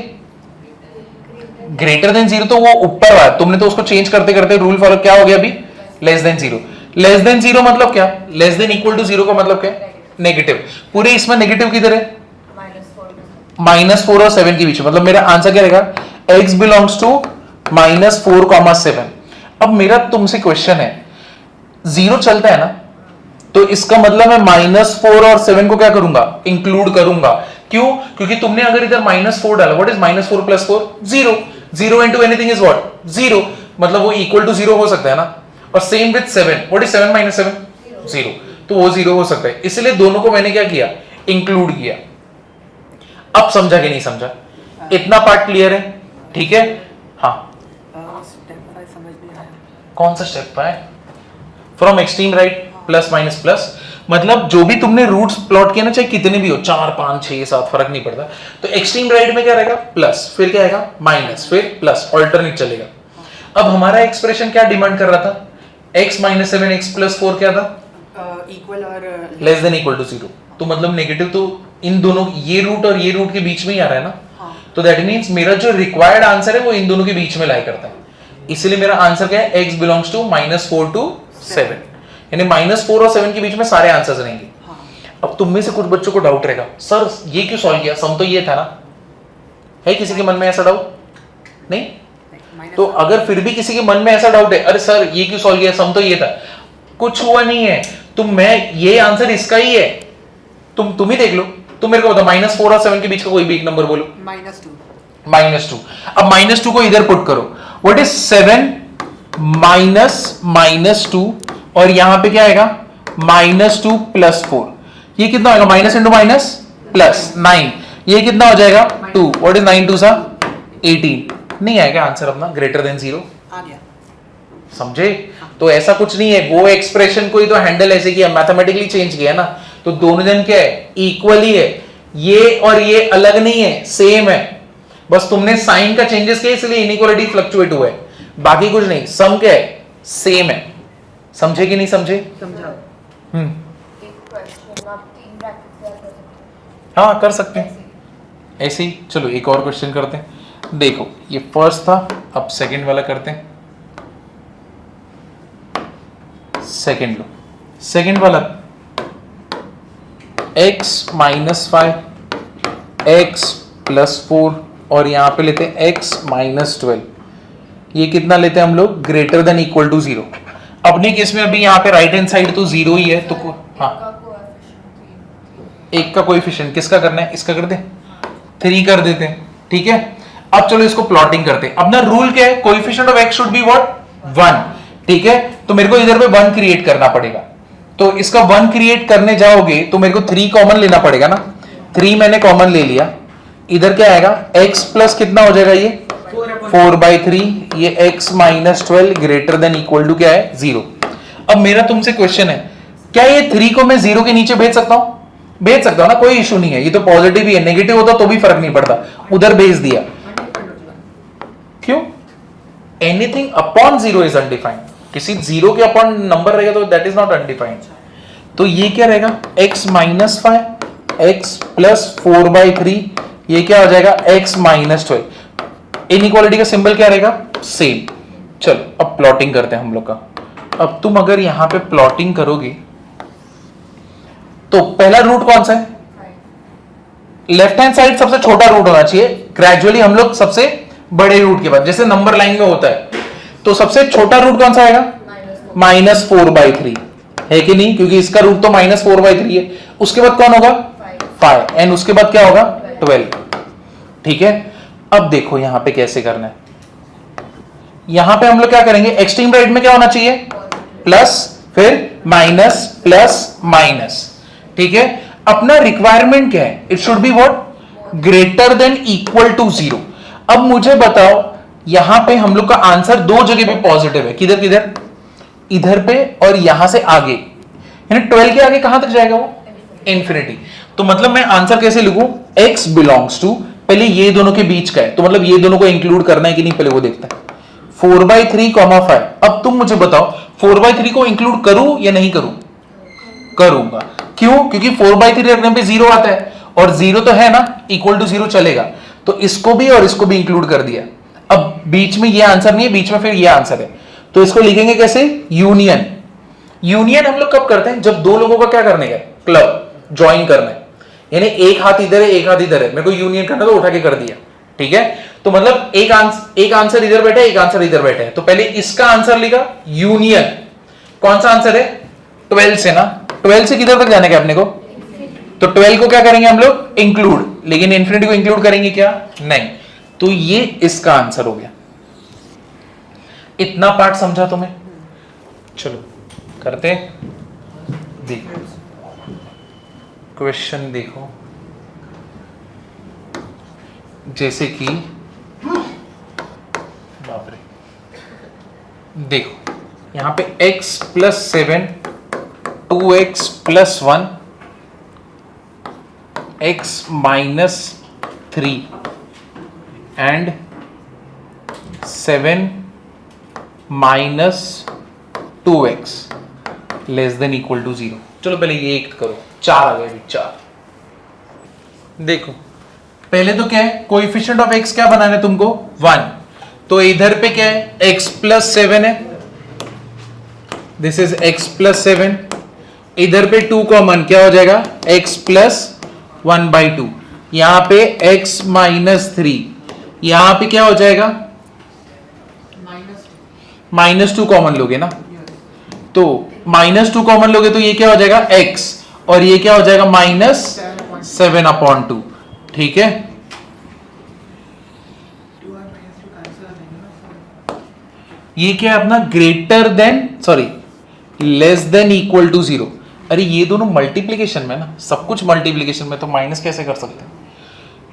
Greater than 0। तो वो ऊपर वाला तुमने तो उसको चेंज करते करते रूल फॉलो क्या हो गया अभी? Less than 0। लेस देन 0 मतलब क्या? लेस देन इक्वल टू 0 का मतलब क्या? नेगेटिव। पूरे इसमें नेगेटिव किधर है? -4 और 7 के बीच। मतलब मेरा आंसर क्या रहेगा? x belongs to -4, 7। अब मेरा तुमसे क्वेश्चन है, 0 चलता है ना, तो इसका मतलब मैं -4 और 7 को क्या करूंगा? इंक्लूड करूंगा। क्यों? क्योंकि तुमने अगर इधर -4 डाला, what is -4 plus 4? 0। 0 into anything is what? 0। मतलब वो इक्वल टू 0 हो सकता है ना। और same with 7, what is 7 minus 7? 0। तो वो 0 हो सकता है, इसलिए दोनों को मैंने क्या किया? इंक्लूड किया। अब समझा कि नहीं समझा? इतना पार्ट क्लियर है? ठीक है। हाँ स्टेप 5 समझ नहीं आया। कौन सा स्टेप है? From extreme right plus minus plus. मतलब जो भी तुमने रूट्स प्लॉट किए ना, चाहे कितने भी हो, 4 5 6 7 फर्क नहीं पड़ता। तो एक्सट्रीम राइट में क्या रहेगा? प्लस, फिर क्या आएगा? माइनस, फिर प्लस, ऑल्टरनेट चलेगा। अब हमारा एक्सप्रेशन क्या डिमांड कर रहा था? x माइनस 7 x प्लस 4 क्या था? इक्वल और लेस देन इक्वल टू 0। तो मतलब नेगेटिव तो इन दोनों, ये रूट और ये रूट के बीच में ही आ रहा है ना। हाँ। तो दैट मींस मेरा जो रिक्वायर्ड आंसर है वो इन दोनों के बीच में लाई करता है। इसलिए मेरा आंसर क्या है? x belongs to -4 to 7। यानी -4 और 7 के बीच में सारे आंसर्स रहेंगे। हाँ। अब तुम में से कुछ बच्चों को डाउट रहेगा, सर ये क्यों सॉल्व किया? सम तो ये था ना। है किसी के मन में ऐसा डाउट? नहीं? तो अगर फिर भी किसी के मन में ऐसा डाउट है, अरे सर ये क्यों सॉल्व किया? सम तो ये था। कुछ हुआ नहीं है। मैं ये आंसर इसका ही है। तुम ही देख लो। तुम मेरे को बताओ -4 और 7 के बीच का कोई भी एक नंबर बोलो। -2। अब -2 को इधर पुट करो। व्हाट इज 7 -2 और यहां पे क्या आएगा? -2 प्लस 4। ये कितना होगा? Minus into minus plus 9। ये कितना हो जाएगा? 2। व्हाट इज 9 2 सा 18। नहीं आएगा आंसर अपना ग्रेटर देन 0। आ गया। समझे? तो ऐसा कुछ नहीं है, वो एक्सप्रेशन को ही तो हैंडल ऐसे किया, मैथमेटिकली चेंज किया ना। तो दोनों जन क्या है? इक्वल ही है। ये और ये अलग नहीं है, सेम है। बस तुमने साइन का चेंजेस किया इसलिए इनइक्वालिटी फ्लक्चुएट हुआ है, बाकी कुछ नहीं। सम क्या है? सेम है। समझे कि नहीं समझे? समझा। एक क्वेश्चन आप 3 ब्रैकेट तैयार कर सकते हाँ कर सकते हैं ऐसे ही। चलो एक और क्वेश्चन करते हैं। देखो ये फर्स्ट था, अब सेकंड वाला करते हैं। सेकंड लो, सेकंड वाला x -5 x + 4 और यहां पे लेते हैं x -12। ये कितना लेते हैं हम लोग? Greater than equal to 0। अपने केस में अभी यहाँ पे राइट हैंड साइड तो 0 ही है, तो हाँ एक का कोएफिशिएंट किसका करना है? इसका कर दे, 3 कर देते हैं। ठीक है, अब चलो इसको प्लॉटिंग करते हैं। अपना रूल क्या है? Coefficient of x should be what? 1। ठीक है, तो मेरे को इधर पे 1 क्रिएट करना पड़ेगा। तो इसका 1 क्रिएट करने जाओगे तो मेरे को 3 कॉमन लेना पड़ेगा ना। 3 मैंने कॉमन ले लिया। इधर क्या आएगा? x प्लस कितना हो जाएगा? ये 4/3। ये x -12 greater than equal to क्या है? 0। अब मेरा तुमसे क्वेश्चन है, क्या ये 3 को मैं 0 के नीचे भेज सकता हूं? भेज सकता हो ना, कोई इशू नहीं है, ये तो पॉजिटिव ही है, नेगेटिव होता तो भी फर्क नहीं पड़ता, उधर भेज दिया। क्यों? Anything upon zero is undefined, किसी जीरो के अपॉन नंबर रहेगा तो दैट इज नॉट अनडिफाइंड। तो ये क्या रहेगा, x माइनस 5 x प्लस 4/3, ये क्या हो जाएगा x माइनस 12। इनइक्वालिटी का सिंबल क्या रहेगा, सेम। चलो अब प्लॉटिंग करते हैं हम लोग का। अब तुम अगर यहां पे प्लॉटिंग करोगे तो पहला रूट कौन सा है, लेफ्ट हैंड साइड सबसे छोटा रूट होना चाहिए, ग्रेजुअली हम लोग सबसे बड़े रूट के बाद, जैसे नंबर लाइन में होता है, तो सबसे छोटा रूट कौन सा आएगा, -4/3 है कि नहीं, क्योंकि इसका रूट तो -4/3 है। उसके बाद कौन होगा 5 एंड उसके बाद क्या होगा 12। ठीक है, अब देखो यहां पे कैसे करना है। यहां पे हम लोग क्या करेंगे, एक्सट्रीम राइट में क्या होना चाहिए, प्लस, फिर माइनस, प्लस माइनस। ठीक है, अपना रिक्वायरमेंट क्या है, it should be what, greater than equal to 0। अब मुझे बताओ यहां पे हम लोग का आंसर दो जगह पे पॉजिटिव है, किधर किधर, इधर पे और यहां से आगे, यानी 12 के आगे कहां तक जाएगा वो, इंफिनिटी। तो मतलब मैं आंसर कैसे लिखूं, x बिलोंग्स टू, पहले ये दोनों के बीच का है, तो मतलब ये दोनों को इंक्लूड करना है कि नहीं पहले वो देखता है, 4/3, 5। अब तुम मुझे बताओ 4/3 को इंक्लूड करूं या नहीं करूं, करूंगा। क्यों, क्योंकि 4/3 रखने पे 0 आता है और 0 तो है ना, इक्वल टू 0 चलेगा, तो इसको भी और इसको भी इंक्लूड कर दिया। अब बीच में ये आंसर नहीं है, बीच में फिर ये आंसर है, तो इसको लिखेंगे कैसे, यूनियन। यूनियन हम लोग कब करते हैं, जब दो लोगों का क्या करने का, क्लब, ज्वाइन करना है, यानी एक हाथ इधर है एक हाथ इधर है, मेरे को यूनियन करना तो उठा के कर दिया। ठीक है, तो मतलब एक आंसर इधर बैठा है, एक आंसर इधर बैठा है, तो पहले इसका आंसर लिखा यूनियन। कौन सा आंसर है, 12 से ना, 12 से किधर तक जाने का अपने को, तो 12 को क्या करेंगे हम लोग, इंक्लूड, लेकिन इंफिनिटी को इंक्लूड करेंगे क्या, नहीं। तो ये इसका आंसर हो गया। इतना पार्ट समझा तुम्हें, चलो करते हैं। देखो क्वेश्चन देखो, जैसे कि बाप रे, देखो यहां पे x plus 7, 2x plus 1, x minus 3 and 7 minus 2x less than equal to 0। चलो पहले ये एक करो, 4 आ गए, 4। देखो पहले तो क्या है, कोएफिशिएंट ऑफ x क्या बनाना है तुमको, 1, तो इधर पे क्या है, x प्लस 7 है, दिस इज x प्लस 7, इधर पे 2 कॉमन, क्या हो जाएगा x प्लस 1/2, यहां पे x माइनस 3, यहां पे क्या हो जाएगा, -2 कॉमन लोगे ना, तो -2 कॉमन लोगे तो ये क्या हो जाएगा x, और ये क्या हो जाएगा -7/2। ठीक है, ये क्या है अपना, greater than, sorry less than equal to 0। अरे ये दोनों मल्टीप्लीकेशन में ना, सब कुछ मल्टीप्लीकेशन में, तो माइनस कैसे कर सकते हैं।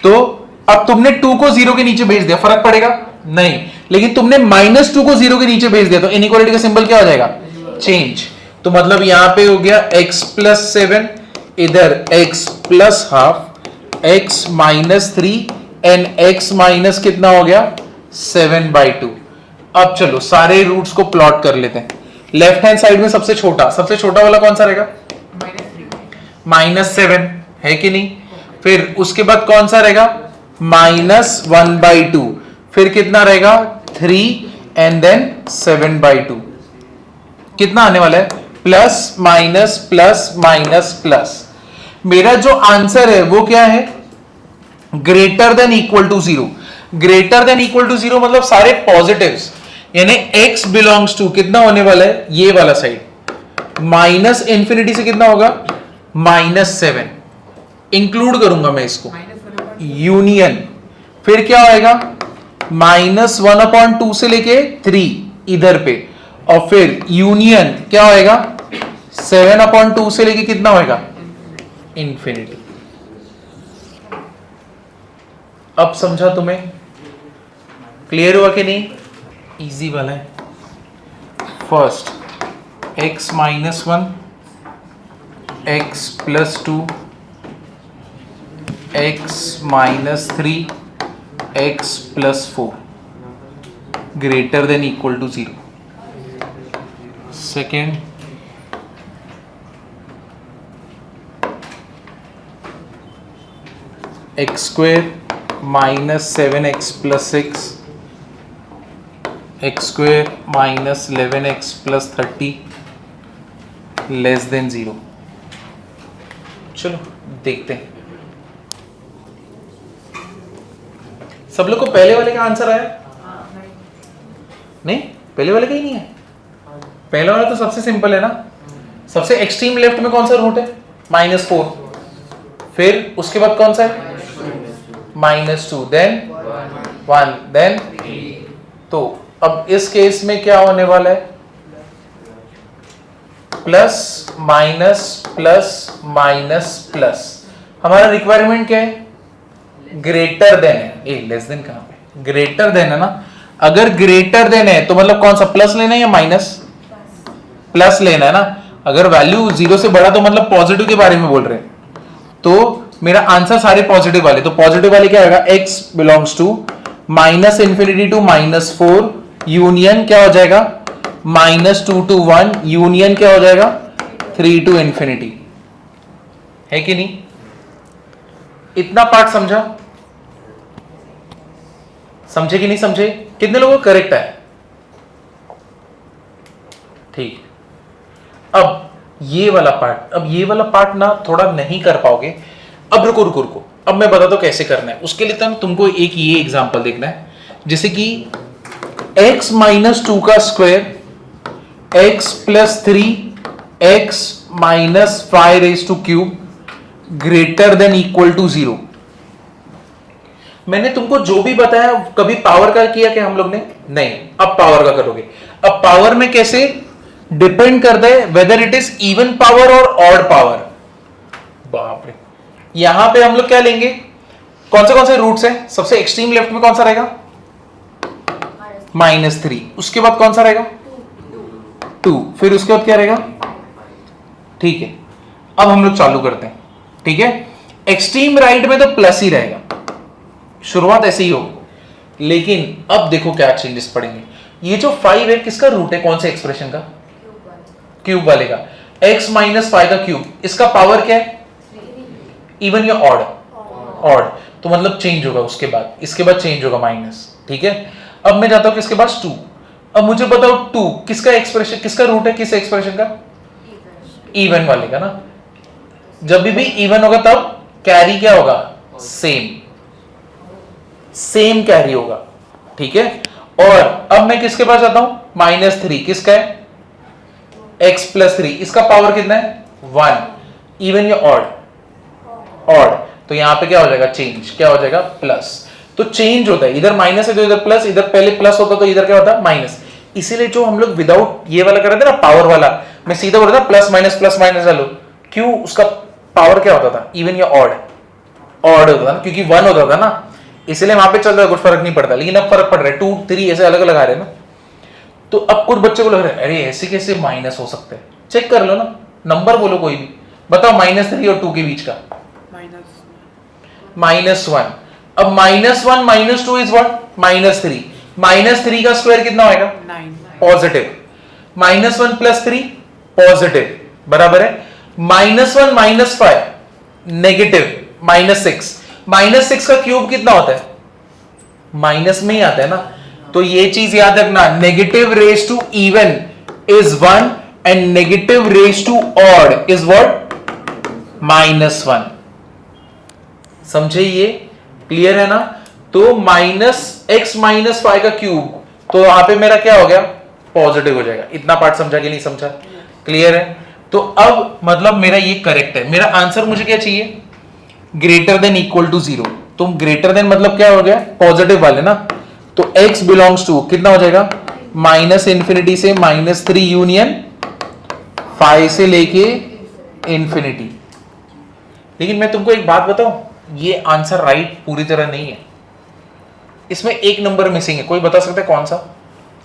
तो अब तुमने 2 को 0 के नीचे भेज दिया, फर्क पड़ेगा नहीं, लेकिन तुमने -2 को 0 के नीचे भेज दिया, तो इनइक्वालिटी का सिंबल क्या हो जाएगा, चेंज। तो मतलब यहां पे हो गया x प्लस 7, इधर x plus half, x minus 3 and x minus कितना हो गया 7/2। अब चलो सारे रूट्स को प्लॉट कर लेते हैं। लेफ्ट हैंड साइड में सबसे छोटा वाला कौन सा रहेगा, -7 है कि नहीं, फिर उसके बाद कौन सा रहेगा, -1/2, फिर कितना रहेगा 3 एंड देन 7/2, कितना आने वाला है, plus minus plus minus plus. मेरा जो आंसर है वो क्या है, greater than equal to 0। Greater than equal to 0 मतलब सारे पॉजिटिव्स, यानी x बिलोंग्स टू कितना होने वाला है, ये वाला साइड, माइनस इंफिनिटी से कितना होगा, -7, इंक्लूड करूंगा मैं इसको, यूनियन, फिर क्या होएगा, -1/2 से लेके 3 इधर पे, और फिर यूनियन क्या होएगा, 7/2 से लेके कितना होएगा, इंफिनिटी। अब समझा तुम्हें, क्लियर हुआ कि नहीं, इजी वाला है। First x -1, x +2, x minus 3 x plus 4 greater than equal to 0. Second, x square minus 7x plus 6 x square minus 11x plus 30 less than 0. चलो देखते हैं. सब लोग को पहले वाले का आंसर आया? नहीं, पहले वाले का ही नहीं है. पहला वाला तो सबसे सिंपल है ना. सबसे एक्सट्रीम लेफ्ट में कौन सा रूट है? -4. फिर उसके बाद कौन सा है? -2, देन 1, देन. तो अब इस केस में क्या होने वाला है? Plus minus plus minus plus. हमारा रिक्वायरमेंट क्या है? ग्रेटर देन है. ए लेस देन कहां पे? ग्रेटर देन है ना. अगर ग्रेटर देन है तो मतलब कौन सा? प्लस लेना है या माइनस? प्लस लेना है ना. अगर वैल्यू 0 से बड़ा तो मतलब पॉजिटिव के बारे में बोल रहे हैं. तो मेरा आंसर सारे पॉजिटिव वाले. तो पॉजिटिव वाले क्या आएगा? x belongs to -∞ to -4 union क्या हो जाएगा? -2 टू 1 यूनियन क्या हो जाएगा? 3 टू इंफिनिटी. है कि नहीं? इतना पार्ट समझा? समझे कि नहीं समझे? कितने लोगों को करेक्ट है? ठीक. अब ये वाला पार्ट ना थोड़ा नहीं कर पाओगे. अब रुको रुको रुको, अब मैं बताता हूं कैसे करना है. उसके लिए तुमको एक ये एग्जांपल देखना है. जैसे कि x माइनस 2 का square x plus 3 x minus 5 raise to cube greater than equal to 0. मैंने तुमको जो भी बताया कभी पावर का किया क्या हम लोग ने? नहीं. अब पावर का करोगे. अब पावर में कैसे? डिपेंड करता है whether it is even power और ऑड पावर. बाप रे. यहां पे हम लोग क्या लेंगे? कौन से रूट्स हैं? सबसे एक्सट्रीम लेफ्ट में कौन सा रहेगा? -3. उसके बाद कौन सा रहेगा? 2. फिर उसके बाद क्या रहेगा? ठीक है. अब हम लोग चालू करते हैं. ठीक है. एक्सट्रीम राइट में तो प्लस ही रहेगा. शुरुआत ऐसे ही होगी. लेकिन अब देखो क्या चेंजेस पड़ेंगे. ये जो 5 है किसका रूट है? कौन से एक्सप्रेशन का? क्यूब वाले का. x माइनस 5 का क्यूब. इसका पावर क्या है? इवन या ऑड? ऑड. तो मतलब चेंज होगा उसके बाद. इसके बाद चेंज होगा माइनस. ठीक है. अब मैं जाता हूं किसके पास? 2. अब मुझे बताओ 2 किसका एक्सप्रेशन, किसका रूट है? किस एक्सप्रेशन का? इवन वाले का ना. जब भी इवन होगा तब कैरी क्या होगा? सेम कैरी होगा. ठीक है. और अब मैं किसके पास जाता हूं? -3. किसका है? x plus 3. इसका पावर कितना है? 1. इवन या ऑड? ऑड. तो यहां पे क्या हो जाएगा? चेंज. क्या हो जाएगा? प्लस. तो चेंज होता है. इधर माइनस है तो इधर प्लस. इधर पहले प्लस होता तो इधर क्या होता? माइनस. इसीलिए जो हम लोग विदाउट ये वाला कर रहे थे ना पावर वाला, मैं सीधा बोल रहा था प्लस माइनस डालो. क्यों? उसका पावर क्या होता था? इवन या ऑड? ऑड होता था ना, क्योंकि 1 होता था ना. इसलिए वहां पे चल रहा है, कुछ फर्क नहीं पड़ता. लेकिन अब फर्क पड़ रहा है. 2 3 ऐसे अलग अलग आ रहे हैं ना. तो अब कुछ बच्चे को लग रहा है अरे ऐसे कैसे माइनस हो सकते हैं. चेक कर लो ना. नंबर बोलो कोई भी. बताओ -3 और 2 के बीच का. -1. अब -1 -2 इज व्हाट? -3. -3 का स्क्वायर कितना होएगा? 9. पॉजिटिव. -1 प्लस 3 पॉजिटिव बराबर है. -1 -5 नेगेटिव. -6. -6 का क्यूब कितना होता है? माइनस में ही आता है ना. तो ये चीज याद रखना. Negative raise to even is 1 and negative raise to odd is what? -1. समझे? ये क्लियर है ना. तो -x -5 का क्यूब, तो यहां पे मेरा क्या हो गया? पॉजिटिव हो जाएगा. इतना पार्ट समझा कि नहीं समझा? क्लियर है. तो अब मतलब मेरा ये करेक्ट है. मेरा आंसर मुझे क्या चाहिए? Greater than equal to 0. तो ग्रेटर देन मतलब क्या हो गया? पॉजिटिव वाले ना. तो x बिलोंग्स टू कितना हो जाएगा? -∞ से -3 यूनियन 5 से लेके इंफिनिटी. लेकिन मैं तुमको एक बात बताऊं, ये आंसर राइट पूरी तरह नहीं है. इसमें एक नंबर मिसिंग है. कोई बता सकता है कौन सा?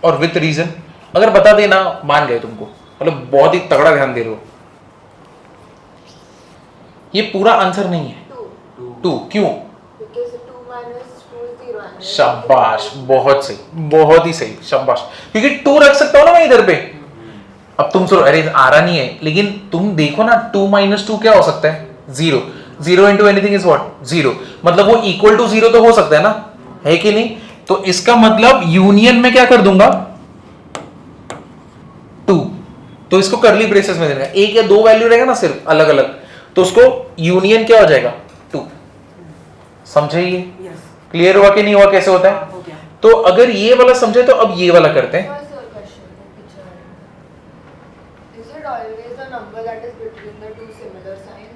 और विथ रीजन. अगर बता देना मान गए तुमको. मतलब बहुत ही तगड़ा ध्यान दे रहे हो. ये पूरा आंसर नहीं है. 2 क्यों? Because 2 minus 2 is 0 and शाबाश, बहुत सही, बहुत ही सही, शाबाश। क्योंकि 2 रख सकता हूं ना मैं इधर पे। अब तुम सोचो अरे आ रहा नहीं है, लेकिन तुम देखो ना 2 minus 2 क्या हो सकता है? 0। 0 into anything is what? 0। मतलब वो इक्वल टू 0 तो हो सकता है ना, है कि नहीं? तो इसका मतलब यूनियन में क्या कर दूंगा? 2। तो इसको करली ब्रेसेस में देना, एक या दो वैल्यू रहेगा ना सिर्फ अलग अलग, तो उसको यूनियन क्या हो जाएगा? 2। समझे ये? यस क्लियर हुआ कि नहीं हुआ, कैसे होता है? हो गया तो अगर ये वाला समझे तो अब ये वाला करते हैं। First question, teacher. Is it always a number that is between the two similar signs?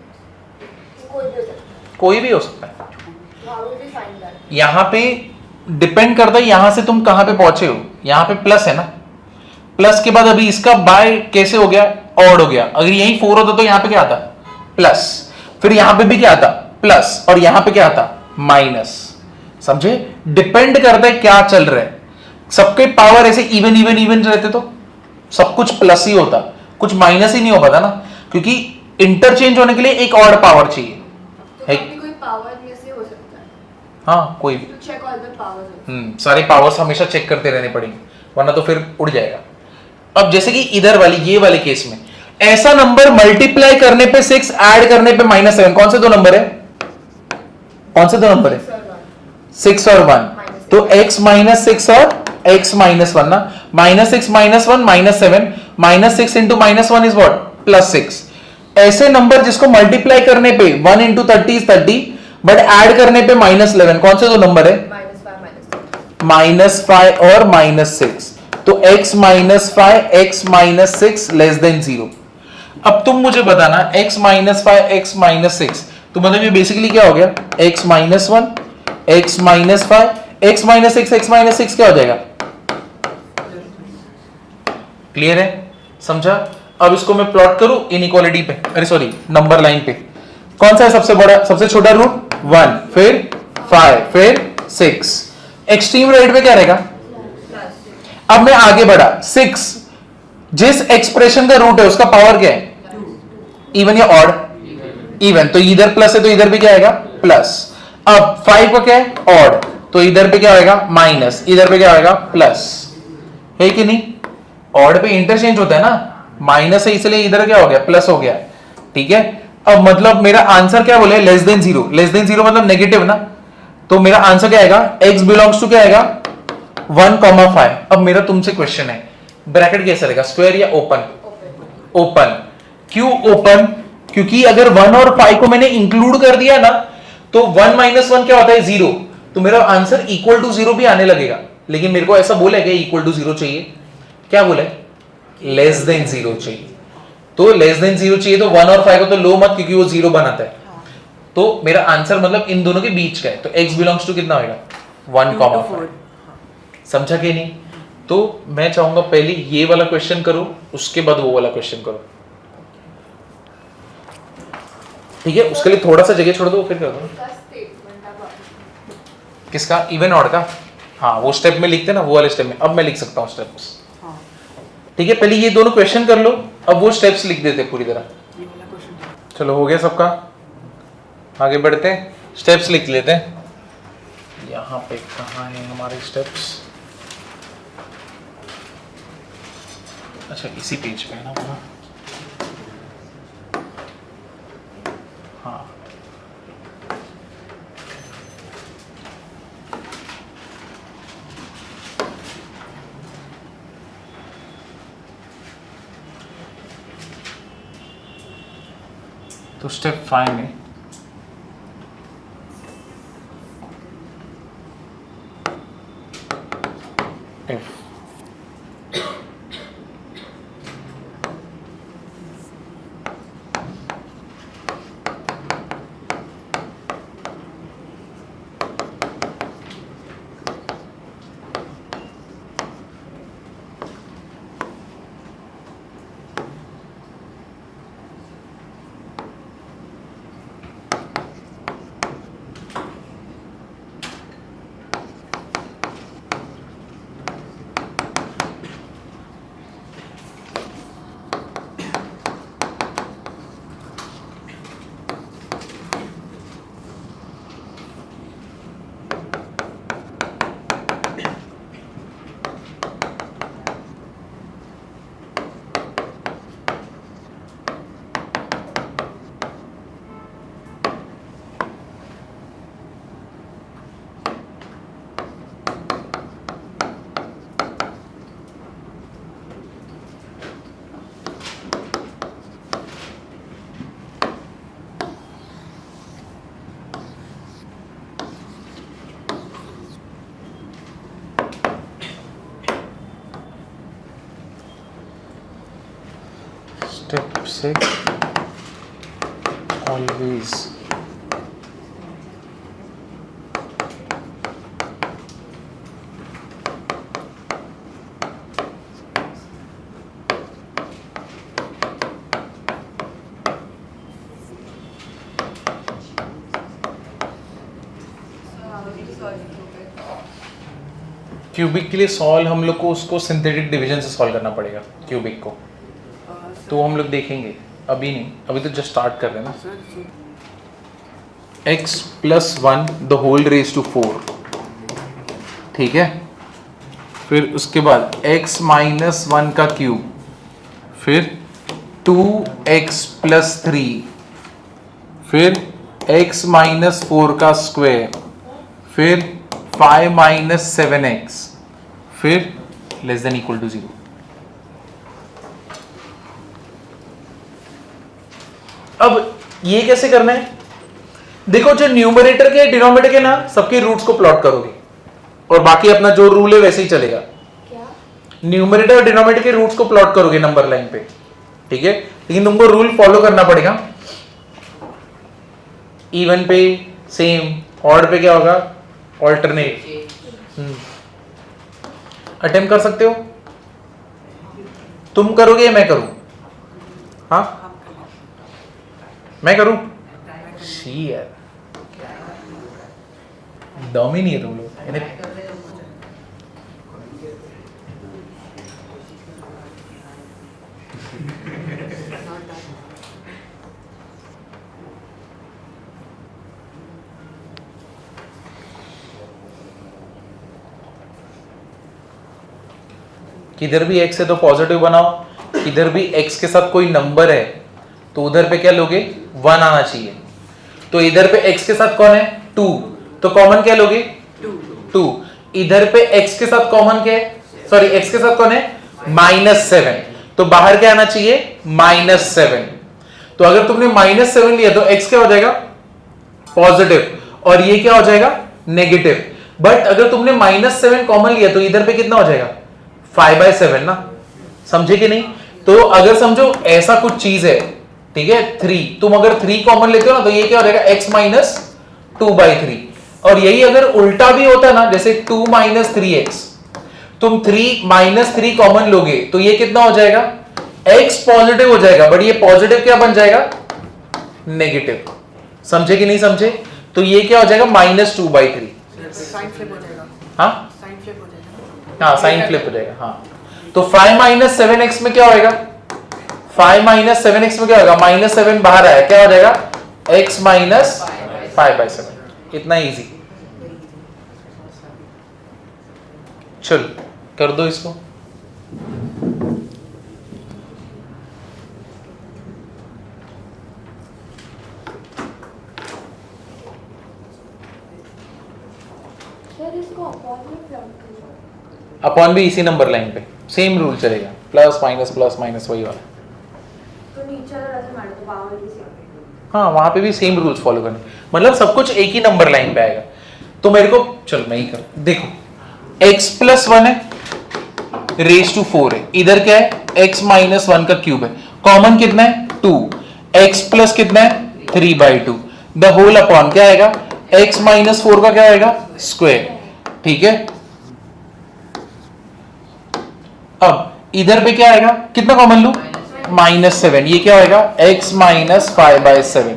कोई भी हो सकता है. कोई भी हो सकता है। How will we find that? यहां पे डिपेंड करता है यहां से तुम कहां पे पहुंचे हो। यहां पे प्लस है ना, प्लस के बाद अभी इसका बाय कैसे हो गया? ऑड हो गया। अगर यही 4 होता तो यहां पे क्या आता? प्लस। फिर यहां पे भी क्या आता? प्लस। और यहां पे क्या आता? माइनस। समझे? डिपेंड करता है क्या चल रहा है। सबके पावर ऐसे इवन इवन इवन रहते तो सब कुछ प्लस ही होता, कुछ माइनस ही नहीं हो पाता ना, क्योंकि इंटरचेंज होने के लिए एक और पावर चाहिए। तो है? कभी कोई पावर में से हो सकता है. हाँ, कोई भी। To check all the powers also. सारे पावर्स हमेशा चेक करते रहने पड़ेंगे, वरना तो फिर उड़ जाएगा। अब जैसे कि इधर वाली ये वाले केस में ऐसा नंबर मल्टीप्लाई करने पे 6, ऐड करने पे -7, कौन से दो नंबर है? कौन से दो नंबर है? 6 और 1। तो x माइनस 6 और x माइनस 1 ना, -6 -1 -7, -6 इंटू -1 इज व्हाट? +6। ऐसे नंबर जिसको मल्टीप्लाई करने पे 1 इंटू 30 इज 30, बट ऐड करने पे -11, कौन से दो नंबर है? -5 और -6। तो x -5 x -6 लेस देन 0। अब तुम मुझे बताना x -5 x -6, तो मतलब ये बेसिकली क्या हो गया? x -1 x -5 x -6 x -6 क्या हो जाएगा? क्लियर है? समझा? अब इसको मैं प्लॉट करूं इनइक्वालिटी पे, अरे सॉरी नंबर लाइन पे। कौन सा है सबसे बड़ा, सबसे छोटा रूट? 1, फिर 5, फिर 6। एक्सट्रीम राइट पे क्या रहेगा? अब मैं आगे बढ़ा, 6 जिस एक्सप्रेशन का रूट है उसका पावर क्या है? इवन या ऑड? इवन। तो इधर प्लस है तो इधर भी क्या आएगा? प्लस। अब 5 का क्या है? ऑड। तो इधर पे क्या आएगा? माइनस। इधर पे क्या आएगा? प्लस। है कि नहीं? ऑड पे इंटरचेंज होता है ना, माइनस है इसलिए इधर क्या हो गया? प्लस हो गया। ठीक है? अब मतलब मेरा आंसर क्या बोले? Less than 0। लेस देन 0 मतलब नेगेटिव ना, तो मेरा आंसर क्या आएगा? x बिलोंग्स टू क्या आएगा? 1,5। अब मेरा तुमसे क्वेश्चन है, ब्रैकेट कैसा रहेगा? स्क्वायर या ओपन? ओपन। क्यों ओपन? क्योंकि अगर 1 और 5 को मैंने इंक्लूड कर दिया ना, तो 1 - 1 क्या होता है? 0। तो मेरा आंसर इक्वल टू 0 भी आने लगेगा। लेकिन मेरे को ऐसा बोला है कि इक्वल टू 0 चाहिए। क्या बोला है? लेस देन 0 चाहिए। तो लेस देन 0 चाहिए, तो 1 और 5 को तो लो मत, क्योंकि वो 0 बनाता है। तो मेरा आंसर मतलब इन दोनों के बीच का है, तो x बिलोंग्स टू कितना होगा? 1,5। समझा कि नहीं? तो मैं चाहूंगा पहले ये वाला क्वेश्चन करो, उसके बाद वो वाला क्वेश्चन करो। ठीक है? उसके लिए थोड़ा सा जगह छोड़ दो, फिर कर दो। इसका statement अब आप- किसका? इवन ऑड का? हाँ, वो स्टेप में लिखते ना, वो वाले स्टेप में। अब मैं लिख सकता हूँ स्टेप्स। हाँ ठीक है? पहले ये दोनों क्वेश्चन कर लो, अब वो स्टेप्स लिख देते पूरी तरह। ये वाला क्वेश्चन चलो, हो गया सबका? आगे बढ़ते हैं, स्टेप्स लिख लेते हैं। यहाँ पे कहाँ है हमारे स्टेप्स? अच्छा, इसी पेज पे है ना पूरा? हाँ, तो स्टेप 5 में if Step 6, always क्यूबिक के लिए सॉल्व हम लोग को उसको सिंथेटिक डिवीजन से सॉल्व करना पड़ेगा क्यूबिक को, तो हम लोग देखेंगे, अभी नहीं, अभी तो जस्ट स्टार्ट कर रहे हैं ना। x plus 1 the whole raise to 4, ठीक है, फिर उसके बाद x माइनस 1 का क्यूब, फिर 2x प्लस 3, फिर x माइनस 4 का स्क्वायर, फिर 5 माइनस 7x, फिर लेस देन इक्वल टू 0। अब ये कैसे करना है? देखो, जो न्यूमरेटर के डिनोमिनेटर के ना सबके रूट्स को प्लॉट करोगे और बाकी अपना जो रूल है वैसे ही चलेगा। क्या? न्यूमरेटर और डिनोमिनेटर के रूट्स को प्लॉट करोगे नंबर लाइन पे, ठीक है, लेकिन तुमको रूल फॉलो करना पड़ेगा। इवन पे सेम, ऑड पे क्या होगा? ऑल्टरनेट। अटेम्प्ट कर सकते हो? तुम करोगे या मैं करूं? हाँ, मैं करूं? शी यार, दम ही नहीं है तुम लोग। किधर भी x है तो पॉजिटिव बनाओ, किधर भी x के साथ कोई नंबर है तो उधर पे क्या लोगे? 1 आना चाहिए। तो इधर पे x के साथ कौन है? 2, तो कॉमन क्या लोगे? 2। इधर पे x के साथ कॉमन क्या है? सॉरी, x के साथ कौन है? -7, तो बाहर क्या आना चाहिए? -7। तो अगर तुमने -7 लिया तो x क्या हो जाएगा? पॉजिटिव, और ये क्या हो जाएगा? नेगेटिव। बट अगर तुमने -7 कॉमन लिया तो इधर पे कितना हो जाएगा? 5/7 ना, समझे कि नहीं? तो अगर समझो ऐसा कुछ चीज है, ठीक है, 3, तुम अगर 3 कॉमन लेते हो ना तो ये क्या हो जाएगा? x minus 2/3। और यही अगर उल्टा भी होता ना, जैसे 2 माइनस 3x, तुम 3 माइनस 3 कॉमन लोगे तो ये कितना हो जाएगा? x पॉजिटिव हो जाएगा, बट ये पॉजिटिव क्या बन जाएगा? नेगेटिव। समझे कि नहीं समझे? तो ये क्या हो जाएगा? -2/3। साइन फ्लिप हो जाएगा। हाँ, साइन फ्लिप हो जाएगा। हाँ, साइन फ्लिप हो जाएगा। हाँ, तो 5 माइनस 7x में क्या होएगा? 5 माइनस 7x में क्या होगा? -7 बाहर आया, क्या हो जाएगा? x minus 5/7। इतना इजी। चल कर दो इसको। सर इसको अपॉन में प्लॉट करो। अपॉन भी इसी नंबर लाइन पे सेम रूल चलेगा, प्लस माइनस वही वाला। तो नीचे वाला ऐसे मार दो, पावर की सेम। हाँ, वहां पे भी सेम रूल्स फॉलो करने, मतलब सब कुछ एक ही नंबर लाइन पे आएगा। तो मेरे को, चल मैं ही कर, देखो x प्लस 1 है, रेज टू 4 है, इधर क्या है? x माइनस 1 का क्यूब है, कॉमन कितना है? 2, x प्लस कितना है? 3/2, द होल अपॉन क्या आएगा? x माइनस 4 का क्या आएगा? स्क्वायर, ठीक है। अब इधर पे क्या आएगा? कितना कॉमन लू? -7, ये क्या होगा? x minus 5/7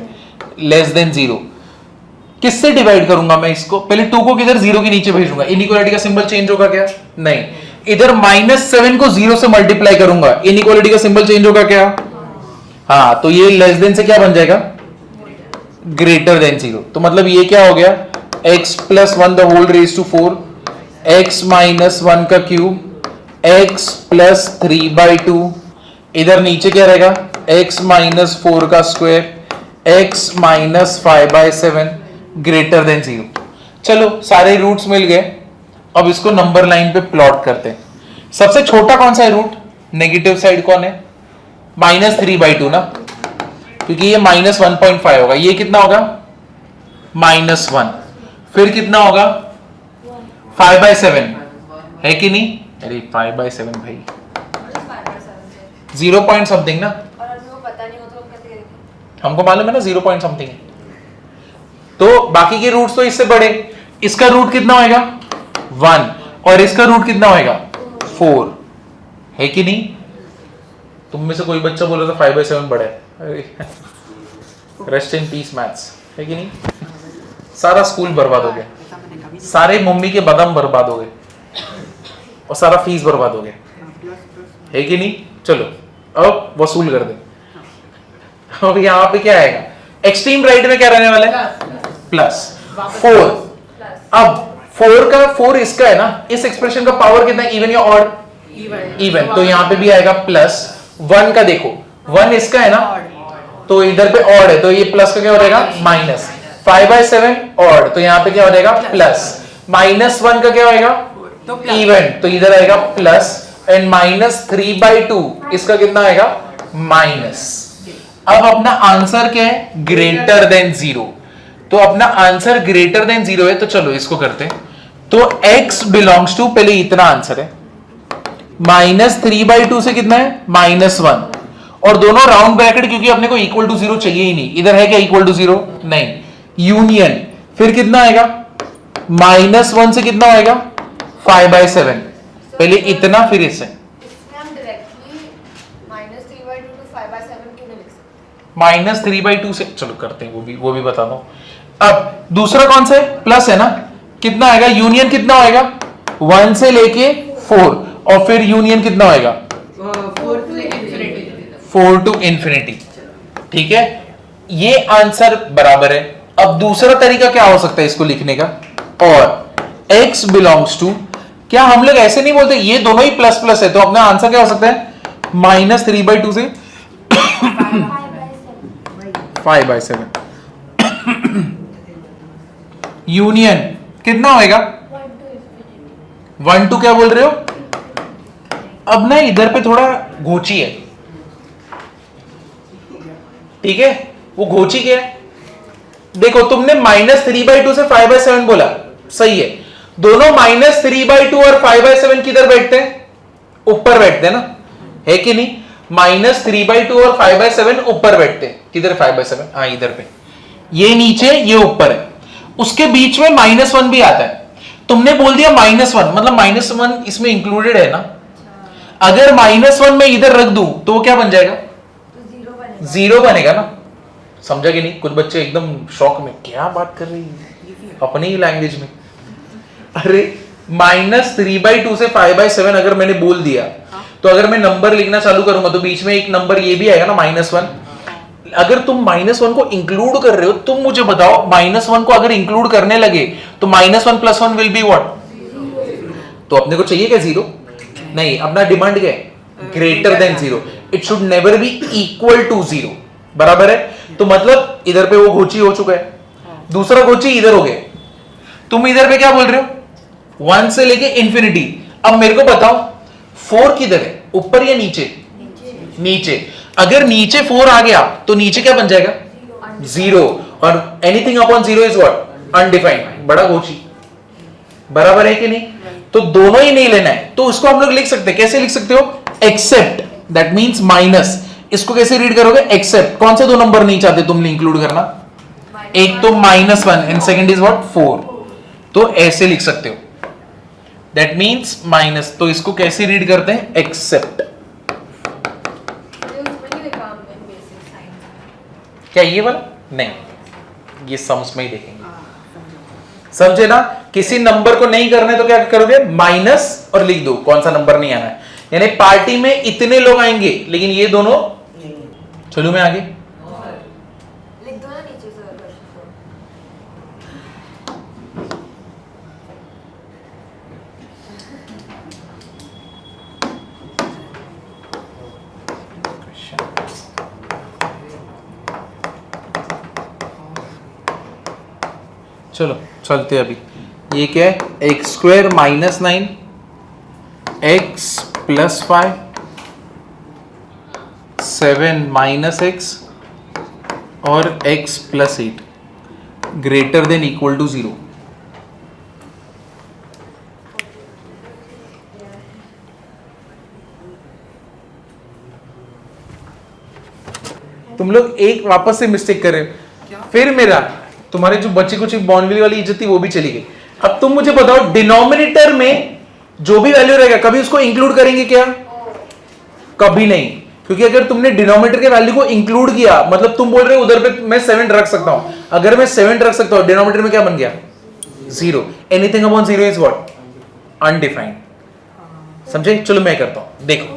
less than 0। किससे डिवाइड करूंगा मैं इसको? पहले 2 को किधर? 0 के नीचे भेजूंगा। इनइक्वालिटी का सिंबल चेंज होगा क्या? नहीं। इधर -7 को 0 से मल्टीप्लाई करूंगा, इनइक्वालिटी का सिंबल चेंज होगा क्या? हाँ, तो ये लेस देन से क्या बन जाएगा? Greater than 0। तो मतलब ये क्या हो गया? x plus 1 the whole raise to 4, x minus 1 का क्यूब, x प्लस 3/2, इधर नीचे क्या रहेगा? x माइनस 4 का square, x minus 5/7 greater than 0। चलो सारे रूट्स मिल गए, अब इसको नंबर लाइन पे प्लॉट करते हैं। सबसे छोटा कौन सा है रूट? नेगेटिव साइड कौन है? -3/2 ना, क्योंकि ये -1.5 होगा। ये कितना होगा? -1। फिर कितना होगा? 5/7 है कि नहीं? अरे 5/7 भाई, 0 पॉइंट समथिंग ना। और हम लोग हमको मालूम है ना 0 पॉइंट समथिंग है, तो बाकी के रूट्स तो इससे बड़े, इसका रूट कितना होएगा 1 और इसका रूट कितना होएगा 4 है कि नहीं? तुम में से कोई बच्चा बोल रहा था 5/7 बड़ा है, रेस्ट इन पीस मैथ्स, है कि नहीं? सारा स्कूल बर्बाद हो गया, ऐसा मैंने कभी नहीं सारे मम्मी के बादाम बर्बाद हो गए और सारा फीस बर्बाद हो गया, प्लस है कि नहीं? चलो अब वसूल कर दे। अब यहाँ पे क्या आएगा, एक्सट्रीम राइट में क्या रहने वाला है प्लस 4। अब 4 इसका है ना, इस एक्सप्रेशन का पावर कितना है, इवन या ऑड? इवन, तो यहाँ पे भी आएगा प्लस 1 का, देखो 1 इसका है ना, तो इधर पे ऑड है, तो ये प्लस का क्या हो जाएगा माइनस, 5/7 ऑड, तो यहाँ पे क्या हो जाएगा प्लस, -1 का क्या होएगा तो इवन, तो इधर आएगा प्लस, एंड -3/2 इसका कितना आएगा माइनस। अब अपना आंसर क्या है, ग्रेटर देन 0, तो अपना आंसर ग्रेटर देन 0 है, तो चलो इसको करते हैं। तो x बिलोंग्स टू, पहले इतना आंसर है, -3/2 से कितना है -1, और दोनों राउंड ब्रैकेट, क्योंकि अपने को इक्वल टू 0 चाहिए ही नहीं, इधर है क्या इक्वल टू 0 नहीं, यूनियन, फिर कितना आएगा -1 से कितना होएगा 5/7, पहले इतना फिर इससे, इसमें हम डायरेक्टली -3/2 to 5/7 क्यों नहीं लिख सकते? -3/2 से, चलो करते हैं, वो भी बता दो। अब दूसरा कौन सा है, प्लस है ना, कितना आएगा यूनियन, कितना होएगा 1 से लेके 4, और फिर यूनियन कितना होएगा 4 to infinity, ठीक है, ये आंसर बराबर है। अब दूसरा तरीका क्या हो सकता है इसको लिखने का, और x बिलोंग्स टू, क्या हम लोग ऐसे नहीं बोलते, ये दोनों ही प्लस प्लस है, तो अपना आंसर क्या हो सकता है -3/2 से 5/7, यूनियन कितना होएगा 1 to क्या बोल रहे हो? अब ना इधर पे थोड़ा घोची है, ठीक है, वो घोची क्या है, देखो तुमने -3/2 से 5/7 बोला, सही है, दोनों -3/2 और 5/7 किधर बैठते हैं, ऊपर बैठते हैं ना, है कि नहीं? -3/2 और 5/7 ऊपर बैठते हैं, किधर 5/7, हाँ इधर पे, ये नीचे ये ऊपर है, उसके बीच में -1 भी आता है, तुमने बोल दिया -1, मतलब -1 इसमें इंक्लूडेड है ना, अगर -1 में इधर रख दूं तो वो क्या बन जाएगा, तो 0 बनेगा। 0 बनेगा ना, समझा कि नहीं? कुछ बच्चे एकदम शॉक में, क्या बात कर रही है अपनी ही लैंग्वेज में, अरे -3/2 से 5/7 अगर मैंने बोल दिया, तो अगर मैं नंबर लिखना चालू करूंगा तो बीच में एक नंबर ये भी आएगा ना -1, अगर तुम -1 को इंक्लूड कर रहे हो, तुम मुझे बताओ -1 को अगर इंक्लूड करने लगे तो -1 + 1 विल बी व्हाट, तो अपने को चाहिए क्या 0? नहीं, अपना डिमांड क्या है, greater than 0, it should never be equal to 0, बराबर है? तो मतलब इधर पे वो घोची हो चुका है, दूसरा घोची इधर हो गया, तुम इधर पे क्या बोल रहे हो 1 से लेके इंफिनिटी। अब मेरे को बताओ 4 किधर है, ऊपर या नीचे? नीचे, अगर नीचे 4 आ गया तो नीचे क्या बन जाएगा 0, और anything upon 0 is what, undefined, बड़ा घोची, बराबर है कि नहीं? तो दोनों ही नहीं लेना है, तो उसको हम लोग लिख सकते हैं, कैसे लिख सकते हो, एक्सेप्ट, दैट मींस माइनस, इसको कैसे रीड करोगे, एक्सेप्ट, कौन से दो नंबर नहीं चाहते तुमने इंक्लूड करना, एक तो -1 एंड सेकंड इज व्हाट 4, तो ऐसे लिख सकते हो, दैट मींस माइनस, तो इसको कैसे रीड करते हैं, एक्सेप्ट। ये उसमें नहीं लिखा हमने बेसिक साइंस में। क्या ये वाला नहीं, ये सम्स में ही देखेंगे, समझे ना? किसी नंबर को नहीं करना है तो क्या करोगे, माइनस और लिख दो कौन सा नंबर नहीं आना है, यानी पार्टी में इतने लोग आएंगे लेकिन ये दोनों, चलो मैं आगे, लिख दो ना नीचे से क्वेश्चन को। चलो चलते अभी, ये क्या है, x² -9 x + 5 7 -x और x + 8 greater than equal to 0। तुम लोग एक वापस से मिस्टेक कर रहे हो। फिर मेरा तुम्हारे जो बची कुछ बॉर्नविल वाली इज्जत थी वो भी चली गई। अब तुम मुझे बताओ डिनोमिनेटर में जो भी वैल्यू रहेगा कभी उसको इंक्लूड करेंगे क्या? कभी नहीं, क्योंकि अगर तुमने डिनोमिनेटर के वैल्यू को इंक्लूड किया मतलब तुम बोल रहे हो उधर पे मैं 7 रख सकता हूं। अगर मैं 7 रख सकता हूं डिनोमिनेटर में क्या बन गया? 0। Anything upon 0 is what? Undefined. समझे? चलो मैं करता हूं, देखो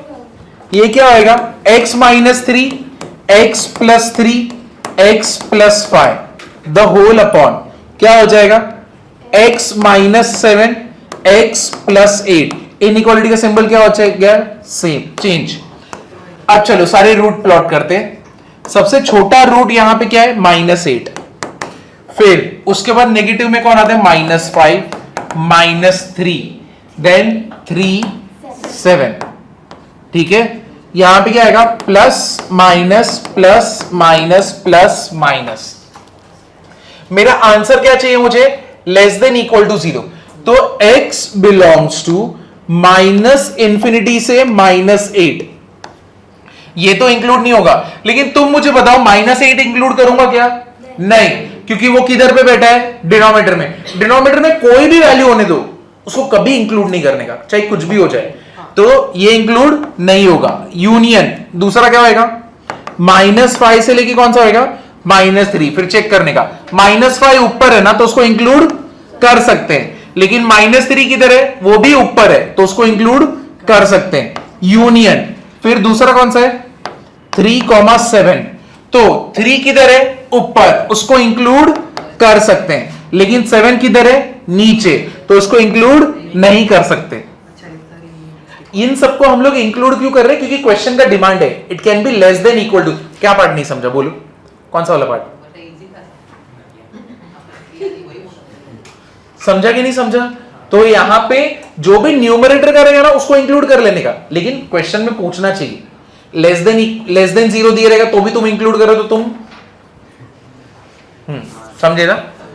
ये क्या आएगा? x minus 3 x plus 3 x plus 5 the whole upon क्या हो जाएगा? x minus 7 x plus 8। Inequality का सिंबल क्या हो जाएगा? Same change. अब चलो सारे रूट प्लॉट करते हैं। सबसे छोटा रूट यहां पे क्या है? -8। फिर उसके बाद नेगेटिव में कौन आता है? -5 -3 देन 3 7। ठीक है, यहां पे क्या आएगा? Plus minus plus minus plus minus. मेरा आंसर क्या चाहिए मुझे? Less than equal to 0। तो x बिलोंग्स टू -∞ से -8। ये तो इंक्लूड नहीं होगा, लेकिन तुम मुझे बताओ -8 इंक्लूड करूंगा क्या? नहीं, क्योंकि वो किधर पे बैठा है? डिनोमिनेटर में। डिनोमिनेटर में कोई भी वैल्यू होने दो, उसको कभी इंक्लूड नहीं करने का, चाहे कुछ भी हो जाए। तो ये इंक्लूड नहीं होगा। यूनियन दूसरा क्या होगा? -5 से लेके कौन सा होगा? -3। फिर चेक करने का, -5 ऊपर है ना तो उसको इंक्लूड कर सकते हैं, लेकिन -3 किधर है? वो भी ऊपर है तो उसको इंक्लूड कर सकते हैं। यूनियन। फिर दूसरा कौन सा है? 3,7। तो 3 किधर है? ऊपर, उसको इंक्लूड कर सकते हैं, लेकिन 7 किधर है? नीचे, तो उसको इंक्लूड नहीं कर सकते। इन सबको हम लोग इंक्लूड क्यों कर रहे हैं? क्योंकि क्वेश्चन का डिमांड है it can be less than equal to. क्या पार्ट नहीं समझा? बोलो कौन सा वाला पार्ट समझा कि नहीं समझा? तो यहां पे जो भी न्यूमरेटर का रहेगा ना उसको इंक्लूड कर लेने का, लेकिन क्वेश्चन में पूछना चाहिए लेस देन 0 दिए रहेगा तो भी तुम इंक्लूड करो तो तुम समझे ना?